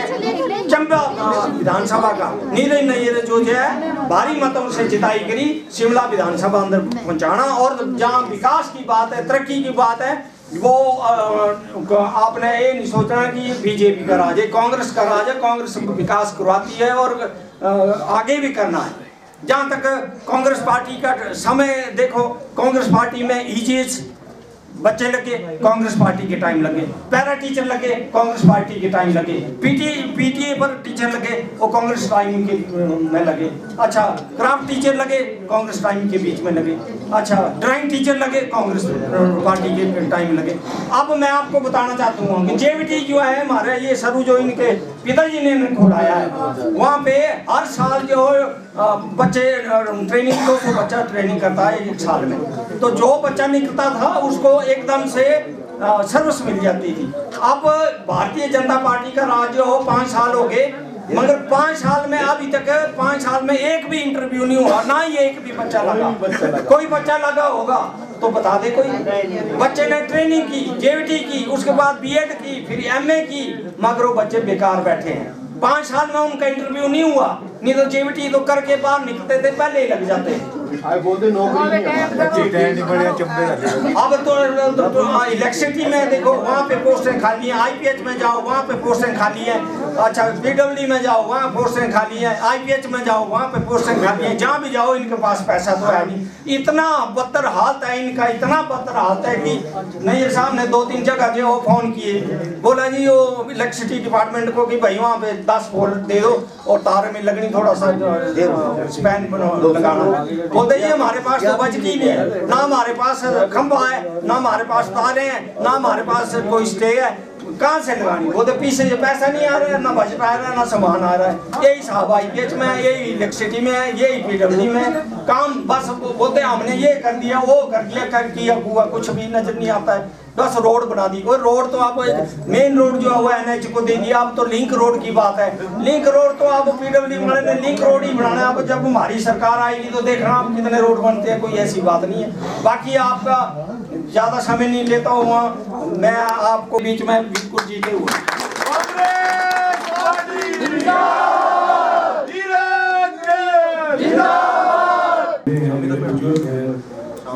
चंबा विधानसभा का नीरज नैयर जो है भारी मतों से जिताई करी, शिमला विधानसभा अंदर पहुंचाना। और जहाँ विकास की बात है, तरक्की की बात है, वो आपने ये नहीं सोचना कि बीजेपी का राज है, कांग्रेस का राज है। कांग्रेस विकास करवाती है और आगे भी करना है। जहाँ तक कांग्रेस पार्टी का समय देखो, कांग्रेस पार्टी में ईजीएस बच्चे लगे, कांग्रेस पार्टी के टाइम लगे, पैरा टीचर लगे, कांग्रेस पार्टी के टाइम लगे, पीटीए पर टीचर लगे, वो कांग्रेस टाइम के में लगे। अच्छा, क्राफ्ट टीचर लगे, कांग्रेस टाइम के बीच में लगे। अच्छा, ड्राइंग टीचर लगे, कांग्रेस पार्टी के टाइम लगे। अब मैं आपको बताना चाहता हूँ कि जेवीटी जो है हमारे, ये सरू जो इनके पिताजी ने खोलाया है, वहाँ पे हर साल जो बच्चे ट्रेनिंग, 200 बच्चा ट्रेनिंग करता है एक साल में। तो जो बच्चा निकलता था उसको एकदम से सर्विस मिल जाती थी। अब भारतीय जनता पार्टी का राज हो 5 साल हो गए, मगर 5 साल में अभी तक 5 साल में एक भी इंटरव्यू नहीं हुआ, ना ही एक भी बच्चा लगा। कोई बच्चा लगा होगा तो बता दे कोई। बच्चे ने ट्रेनिंग की, जेवीटी की, उसके बाद बीएड की, फिर एमए की, मगर वो बच्चे बेकार बैठे हैं। 5 साल में उनका इंटरव्यू नहीं हुआ, नहीं तो जेवीटी तो करके बाहर निकलते थे, पहले ही लग जाते। बोलते नौकरी नहीं अब तो इलेक्ट्रिसिटी में देखो, वहाँ पे पोस्टें खाली हैं। आईपीएच में जाओ, वहाँ पे पोस्टें खाली हैं। अच्छा, पीडब्ल्यू में जाओ, वहाँ पोस्टें खाली हैं। आईपीएच में जाओ, वहाँ पे पोस्टें खाली हैं। जहाँ भी जाओ इनके पास पैसा तो है नहीं। इतना बदतर हालत है इनका, इतना बदतर हालत है कि नैयर साहब ने 2-3 जगह जो फोन किए, बोला जी वो इलेक्ट्रिसिटी डिपार्टमेंट को कि भाई वहाँ पे 10 वोल्ट दे दो और तार में लगनी थोड़ा सा स्पैन लगाना। बोलते ये हमारे पास तो बजती नहीं है, ना हमारे पास खंभा है, ना हमारे पास तारे हैं, ना हमारे पास कोई स्टे है, कहाँ से लगानी? वो तो पीछे जो पैसा नहीं आ रहा है, ना बजट आ रहा है, ना सामान आ रहा है। यही साहब आईपीएच में, यही इलेक्ट्रिसिटी में, यही पीडब्ल्यू में काम। बस बोलते हमने ये कर दिया, वो कर दिया, कर किया हुआ कुछ भी नजर नहीं आता है। बस रोड बना दी। और रोड तो आप मेन रोड जो है वो NH को दे दिया, अब तो लिंक रोड की बात है। लिंक रोड तो आप PWD वाले ने लिंक रोड ही बनाना है। अब जब हमारी सरकार आएगी तो देखना आप कितने रोड बनते हैं, कोई ऐसी बात नहीं है। बाकी आपका ज्यादा समय नहीं लेता हूँ, मैं आपको बीच में बिल्कुल जीते हुए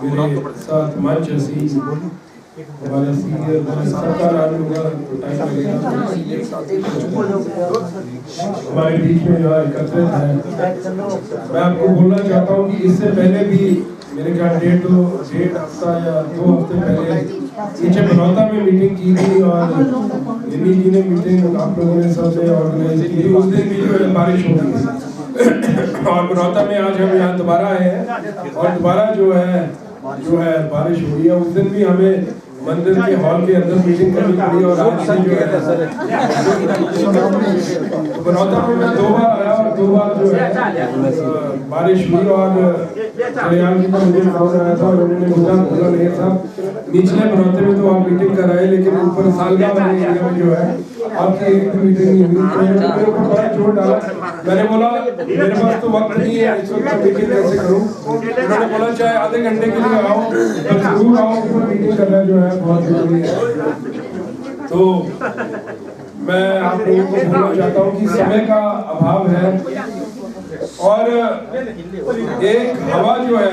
मेरे साथ मंच हमारे सीनियर सबका नाम होगा, टाइम लगेगा। हमारे बीच में यहाँ एकत्रित है। मैं आपको बोलना चाहता हूँ कि इससे पहले भी मेरे ख्याल डेढ़ हफ्ता या 2 हफ्ते पहले नीचे बनौता में मीटिंग की थी और निमी जी ने मीटिंग आप लोगों ने सबने ऑर्गेनाइज की थी। उस दिन भी जो है बारिश हो गई और बनौता में आज हम यहाँ दोबारा आए हैं और दोबारा जो है बारिश हो रही है। उस दिन भी हमें मंदिर के हॉल के अंदर मीटिंग करनी पड़ी और आज से जो है बनौता में मैं 2 बार आया और 2 बार जो है बारिश हुई और कल्याण जी का मुझे फोन आया था और उन्होंने मुझे बोला नहीं साहब निचले बनौते में तो आप मीटिंग कराए लेकिन ऊपर सालगांव वाले एरिया में जो है आपकी एक मीटिंग नहीं हुई। मेरे ऊपर बड़ा जोर डाला। मैंने बोला मेरे पास तो वक्त नहीं है, इस वक्त मीटिंग कैसे करूं। उन्होंने बोला चाहे आधे घंटे के लिए आओ पर जरूर आओ, ऊपर मीटिंग करना जो है बहुत जरूरी है। तो मैं आप लोगों को बोलना चाहता हूँ कि समय का अभाव है और एक हवा जो है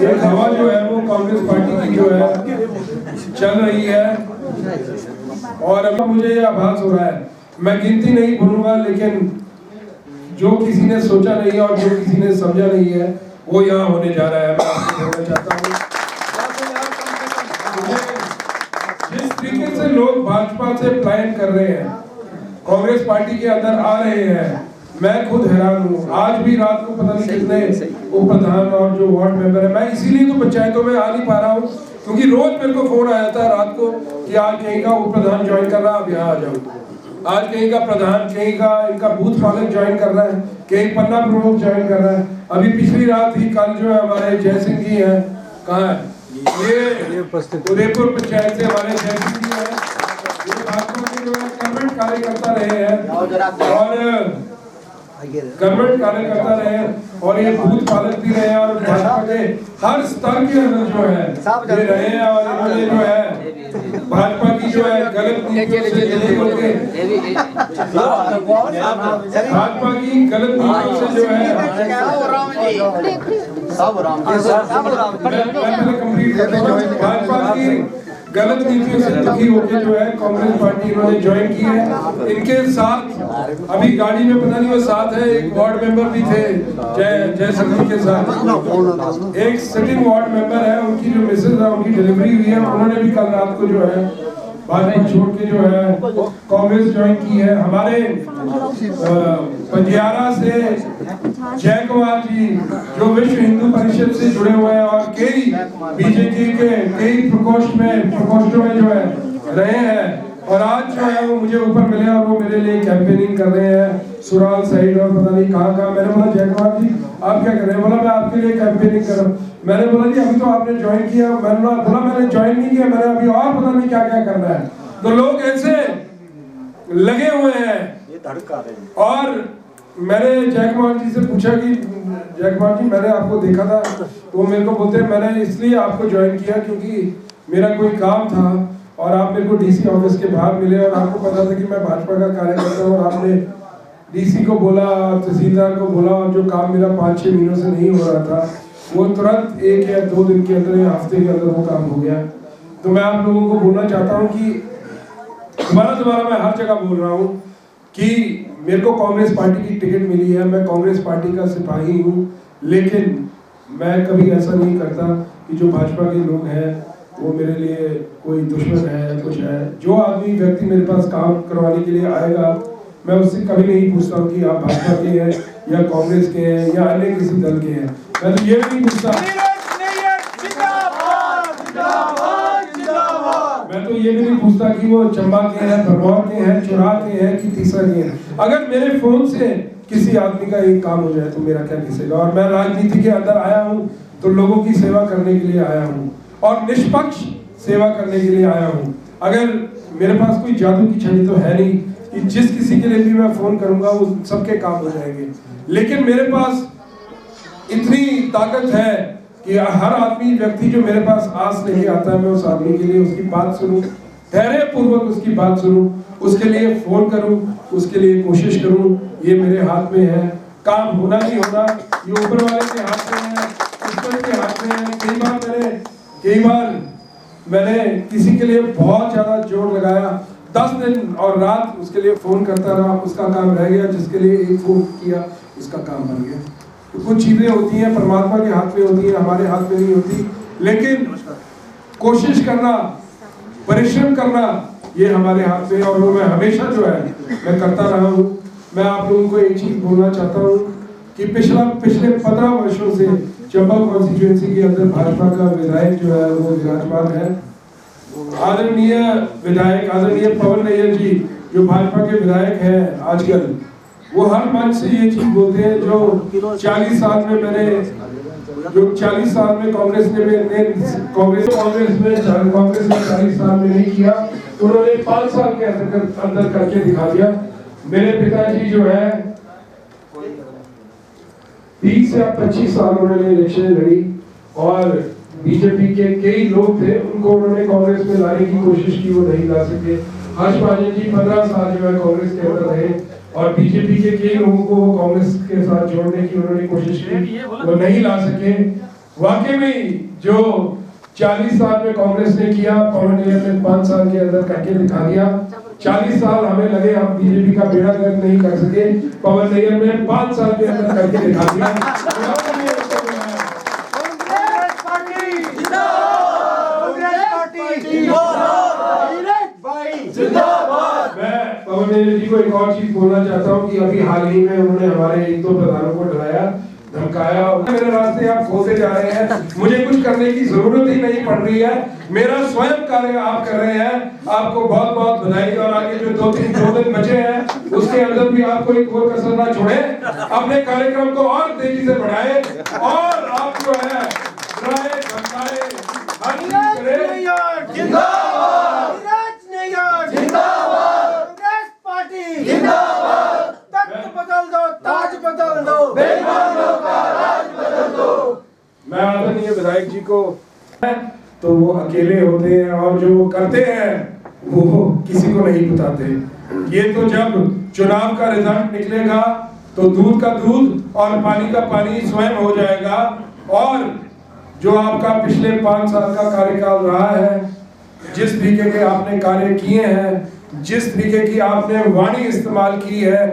एक हवा जो है वो कांग्रेस पार्टी की जो है चल रही है और अब मुझे ये आभास हो रहा है, मैं गिनती नहीं भूलूंगा लेकिन जो किसी ने सोचा नहीं है और जो किसी ने समझा नहीं है वो यहाँ होने जा रहा है। मैं आपको बोलना चाहता हूँ जिस तरीके से लोग भाजपा से पलायन कर रहे हैं, कांग्रेस पार्टी के अंदर आ रहे हैं, मैं खुद हैरान हूँ। आज भी रात को पता नहीं कितने उप प्रधान और जो वार्ड मेंबर है, मैं इसीलिए तो पंचायतों में आ नहीं पा रहा हूँ क्योंकि रोज मेरे को फोन आया था रात को कि आज कहीं का उप प्रधान ज्वाइन कर रहा है, आप यहाँ आ जाओ। आज कहीं का प्रधान, कहीं का इनका बूथ पालक ज्वाइन कर रहा है, कहीं पन्ना प्रमुख ज्वाइन कर रहा है। अभी पिछली रात ही कल जो है हमारे जय सिंह जी हैं, कहाँ है ये उदयपुर पंचायत से हमारे जय सिंह जी है, ये भाजपा के जो है गवर्नमेंट कार्यकर्ता रहे हैं और गवर्नमेंट कार्यकर्ता रहे और ये बूथ पालक भी रहे और भाजपा के हर स्तर के अंदर जो है ये रहे हैं और इन्होंने जो है भाजपा की जो है गलत नीतियों से भाजपा की गलत नीतियों से जो है भाजपा की गलत नीतियों से दुखी होकर जो है कांग्रेस पार्टी इन्होंने ज्वाइन की है। इनके साथ अभी गाड़ी में पता नहीं वो साथ है एक वार्ड मेंबर भी थे जय सिंह के साथ एक सिटिंग वार्ड मेंबर है, उनकी जो मिसेज है उनकी डिलीवरी हुई है, उन्होंने भी कल रात को जो है भाजपा छोड़ के जो है कांग्रेस ज्वाइन की है। हमारे पंजियारा से जय कुमार जी जो विश्व हिंदू परिषद से जुड़े हुए हैं और कई बीजेपी के कई प्रकोष्ठों में जो है रहे हैं और आज जो है वो मुझे ऊपर मिले और वो मेरे लिए कैंपेनिंग कर रहे हैं सुराल साइड और पता नहीं कहाँ। मैंने बोला जय कुमार जी आप क्या कर रहे हैं? बोला मैं आपके लिए कैंपेनिंग कर रहा हूँ। मैंने बोला जी अभी तो आपने ज्वाइन किया। मैंने बोला मैंने ज्वाइन नहीं किया, मैंने अभी और पता नहीं क्या क्या करना है। तो लोग ऐसे लगे हुए हैं और मैंने जय कुमार जी से पूछा कि जय कुमार जी मैंने आपको देखा था, तो मेरे को बोलते हैं मैंने इसलिए आपको ज्वाइन किया क्योंकि मेरा कोई काम था और आप मेरे को डीसी ऑफिस के बाहर मिले और आपको पता था कि मैं भाजपा का कार्यकर्ता हूँ और आपने डीसी को बोला, तहसीलदार को बोला और जो काम मेरा 5-6 महीनों से नहीं हो रहा था वो तुरंत 1 या 2 दिन के अंदर या हफ्ते के अंदर वो काम हो गया। तो मैं आप लोगों को बोलना चाहता हूँ कि दोबारा मैं हर जगह बोल रहा हूँ कि मेरे को कांग्रेस पार्टी की टिकट मिली है, मैं कांग्रेस पार्टी का सिपाही हूँ, लेकिन मैं कभी ऐसा नहीं करता कि जो भाजपा के लोग हैं वो मेरे लिए कोई दुश्मन है या कुछ है। जो आदमी व्यक्ति मेरे पास काम करवाने के लिए आएगा मैं उससे कभी नहीं पूछता हूँ कि आप भाजपा के हैं या कांग्रेस के हैं या अन्य किसी दल के हैं। मैं तो ये भी नहीं पूछता, मैं तो ये भी नहीं पूछता कि वो चंबा के हैं, भरमौर के हैं, चुराह के हैं कि तीसरा के हैं। अगर मेरे फोन से किसी आदमी का एक काम हो जाए तो मेरा क्या किसेगा। और मैं राजनीति के अंदर आया हूँ तो लोगों की सेवा करने के लिए आया हूँ और निष्पक्ष सेवा करने के लिए आया हूँ। अगर मेरे पास कोई जादू की छड़ी तो है नहीं कि जिस किसी के लिए भी मैं फोन करूंगा वो सबके काम हो जाएंगे, लेकिन मेरे पास इतनी ताकत है कि हर आदमी व्यक्ति जो मेरे पास आस लेके आता है, मैं उस आदमी के लिए उसकी बात सुनूं, धैर्य पूर्वक उसकी बात सुनूं, उसके लिए फोन करूं, उसके लिए कोशिश करूं। ये मेरे हाथ में है। काम होना नहीं होना ये ऊपर वाले के हाथ में है, ईश्वर के हाथ में है। कई बार मैंने किसी के लिए बहुत ज्यादा जोर लगाया, 10 दिन और रात उसके लिए फोन करता रहा, उसका काम रह गया। जिसके लिए एक फोन किया उसका काम बन गया। तो कुछ चीजें होती हैं परमात्मा के हाथ में होती हैं, हमारे हाथ में नहीं होती, लेकिन कोशिश करना, परिश्रम करना ये हमारे हाथ में, और वो मैं हमेशा जो है मैं करता रहा हूँ। मैं आप लोगों को एक चीज बोलना चाहता हूँ कि पिछले 15 वर्षों से चंबा कॉन्स्टिट्यूएंसी के अंदर भाजपा का विधायक जो है वो विराजमान है। आदरणीय विधायक आदरणीय पवन नैयर जी जो भाजपा के विधायक हैं आजकल, वो हर मंच से ये चीज बोलते हैं जो 40 साल में कांग्रेस ने 40 साल में नहीं किया, उन्होंने 5 साल के अंदर करके दिखा दिया। मेरे पिताजी जो है 30 या 25 साल उन्होंने इलेक्शन लड़ी और बीजेपी के कई लोग थे, उनको उन्होंने कांग्रेस में लाने की कोशिश की, वो नहीं ला सके। हर्ष महाजन जी 15 साल जो है कांग्रेस के अंदर रहे और बीजेपी के कई लोगों को कांग्रेस के साथ जोड़ने की उन्होंने कोशिश की, वो नहीं ला सके। वाकई में जो 40 साल में कांग्रेस ने किया, पवन नैयर ने 5 साल के अंदर करके दिखा दिया। 40 साल हमें लगे, हम बीजेपी का बेड़ा गर्क नहीं कर सके, पवन नैयर ने 5 साल के अंदर करके दिखा दिया। मैं पवन नैयर जी को एक और चीज बोलना चाहता हूँ कि अभी हाल ही में उन्होंने हमारे 1-2 प्रधानों को डराया, धमकाया, मेरे रास्ते आप खोते जा रहे हैं, मुझे कुछ करने की जरूरत ही नहीं पड़ रही है, मेरा स्वयं कार्य आप कर रहे हैं। आपको बहुत बहुत बधाई। और आगे जो 2 दिन बचे हैं उसके अंदर भी आप कोई कोई कसर ना छोड़े, अपने कार्यक्रम को और तेजी से बढ़ाए और आप जो है डराए धमकाए हर चीज करें। जिंदाबाद कांग्रेस पार्टी जिंदाबाद, तख्त बदल दो, ताज बदल दो, बेईमानों का राज बदल दो। मैं आदरणीय विधायक जी को तो वो अकेले होते हैं और जो वो करते हैं वो किसी को नहीं बताते। ये तो जब चुनाव का रिजल्ट निकलेगा तो दूध का दूध और पानी का पानी स्वयं हो जाएगा। और जो आपका पिछले 5 साल का कार्यकाल रहा है, जिस तरीके के आपने कार्य किए हैं, जिस तरीके की आपने वाणी इस्तेमाल की है,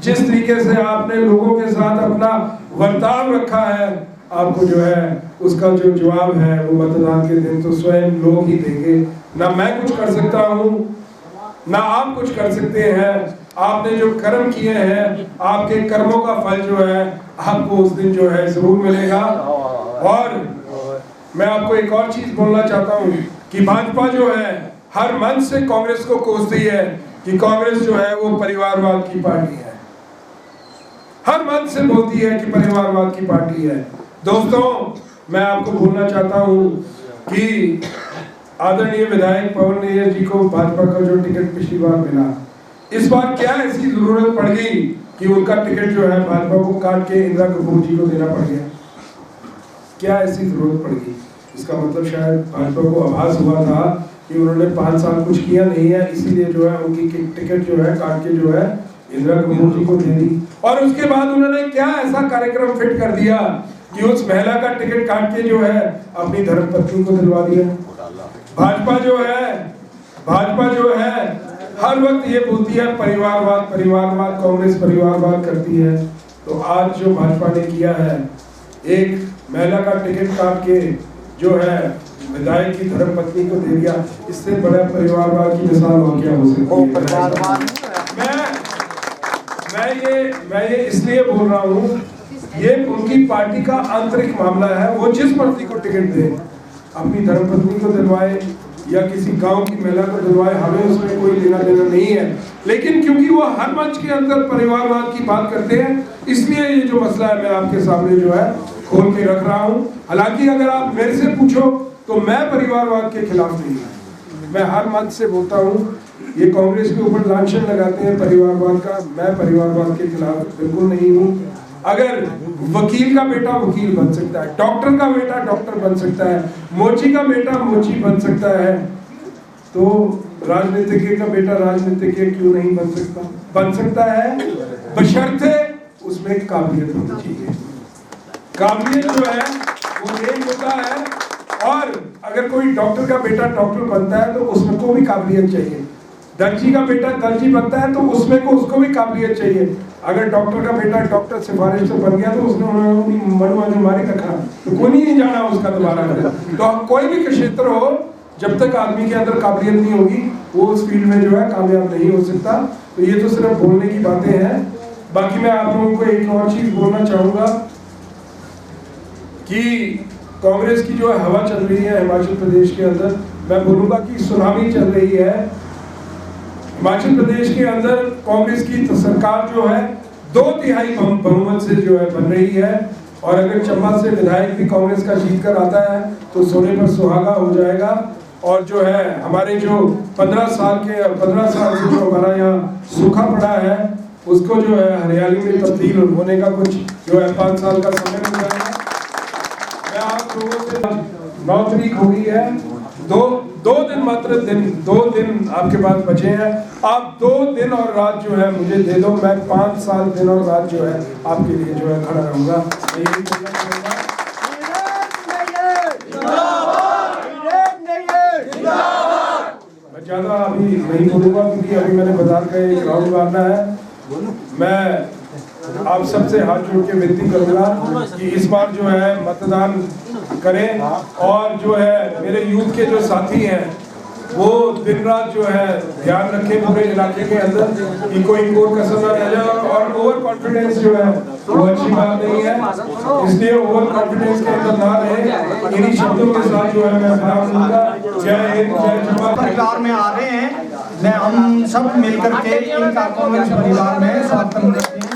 जिस तरीके से आपने लोगों के साथ अपना वर्ताव रखा है, आपको जो है उसका जो जवाब है वो मतदान के दिन तो स्वयं लोग ही देंगे। ना मैं कुछ कर सकता हूँ, ना आप कुछ कर सकते हैं। आपने जो कर्म किए हैं, आपके कर्मों का फल जो है आपको उस दिन जो है जरूर मिलेगा। और मैं आपको एक और चीज बोलना चाहता हूँ कि भाजपा जो है हर मंच से कांग्रेस को कोसती है कि कांग्रेस जो है वो परिवारवाद की पार्टी है, हर मंच से बोलती है कि परिवारवाद की पार्टी है। दोस्तों, मैं आपको बोलना चाहता हूं कि आदरणीय विधायक पवन नैयर जी को भाजपा का जो टिकट पिछली बार मिला, इस बार क्या ऐसी जरूरत पड़ गई कि उनका टिकट जो है भाजपा को काट के इंदिरा कपूर जी को देना पड़ गया? क्या ऐसी जरूरत पड़ गई? इसका मतलब शायद भाजपा को आभास हुआ था कि उन्होंने 5 साल कुछ किया नहीं है, इसीलिए जो है उनकी टिकट जो है काट के जो है इंदिरा कपूर जी को दे दी। और उसके बाद उन्होंने क्या ऐसा कार्यक्रम फिट कर दिया कि उस महिला का टिकट काट के जो है अपनी धर्मपत्नी को दिलवा दिया। भाजपा जो है हर वक्त ये बोलती है परिवारवाद परिवारवाद, कांग्रेस परिवारवाद करती है। तो आज जो भाजपा ने किया है, एक महिला का टिकट काट के जो है विधायक की धर्मपत्नी को दे दिया, इससे बड़ा परिवारवाद की मिसाल और क्या हो सकती है? मैं ये इसलिए बोल रहा हूँ, ये उनकी पार्टी का आंतरिक मामला है। वो जिस मर्जी को टिकट दे, अपनी धर्मपत्नी को दिलवाए या किसी गांव की महिला को दिलवाए, हमें उसमें कोई लेना देना नहीं है। लेकिन क्योंकि वो हर मंच के अंदर परिवारवाद की बात करते हैं, इसलिए ये जो मसला है मैं आपके सामने जो है खोल के रख रहा हूँ। हालांकि अगर आप मेरे से पूछो तो मैं परिवारवाद के खिलाफ नहीं हूँ। मैं हर मंच से बोलता हूँ, ये कांग्रेस के ऊपर लांछन लगाते हैं परिवारवाद का, मैं परिवारवाद के खिलाफ बिल्कुल नहीं हूँ। अगर वकील का बेटा वकील बन सकता है, डॉक्टर का बेटा डॉक्टर बन सकता है, मोची का बेटा मोची बन सकता है, तो राजनीतिज्ञ का बेटा राजनीतिज्ञ क्यों नहीं बन सकता? बन सकता है, बशर्ते उसमें काबिलियत होनी चाहिए। काबिलियत जो है वो एक होता है, और अगर कोई डॉक्टर का बेटा डॉक्टर बनता है तो उसमें को भी काबिलियत चाहिए। दर्जी का बेटा दर्जी बनता है तो उसमें को उसको भी काबिलियत चाहिए। अगर डॉक्टर का बेटा डॉक्टर सिफारिश से बन गया तो उसने मन मारी रखा तो कोई नहीं जाना उसका दोबारा। तो कोई भी क्षेत्र हो, जब तक आदमी के अंदर काबिलियत नहीं होगी वो उस फील्ड में जो है कामयाब नहीं हो सकता। तो ये तो सिर्फ बोलने की बातें हैं। बाकी मैं आप लोगों को एक और चीज बोलना चाहूंगा कि कांग्रेस की जो हवा चल रही है हिमाचल प्रदेश के अंदर, मैं बोलूंगा कि सुनामी चल रही है। हिमाचल प्रदेश के अंदर कांग्रेस की सरकार जो है 2/3 बहुमत से जो है बन रही है, और अगर चंबा से विधायक भी कांग्रेस का जीत कर आता है तो सोने पर सुहागा हो जाएगा। और जो है हमारे जो 15 साल से जो हमारा यहाँ सूखा पड़ा है उसको जो है हरियाली में तब्दील होने का कुछ जो है 5 साल का समय मिल जाएगा। मैं आप लोगों से 9 तारीख हो गई है, दो दिन आपके पास बचे हैं। आप 2 दिन और रात जो है मुझे दे दो, मैं 5 साल दिन और रात जो है आपके लिए जो है खड़ा रहूंगा। मैं ज्यादा अभी नहीं बोलूंगा क्योंकि अभी मैंने बाजार का एक राउंड मारना है। मैं आप सबसे हाथ जोड़ के विनती करूंगा कि इस बार जो है मतदान करें, और जो है मेरे यूथ के जो साथी हैं वो दिन रात जो है ध्यान रखें पूरे इलाके के अंदर कि कोई कोर कसर न रह जाए। और ओवर कॉन्फिडेंस जो है वो अच्छी बात नहीं है, इसलिए ओवर कॉन्फिडेंस के अंदर ना रहे। इन्हीं शब्दों के साथ जो है मैं विराम दूंगा। जय हिंद, जय जवान। परिवार में आ रहे हैं, मैं हम सब मिलकर के इनका कांग्रेस परिवार में स्वागत करते हैं।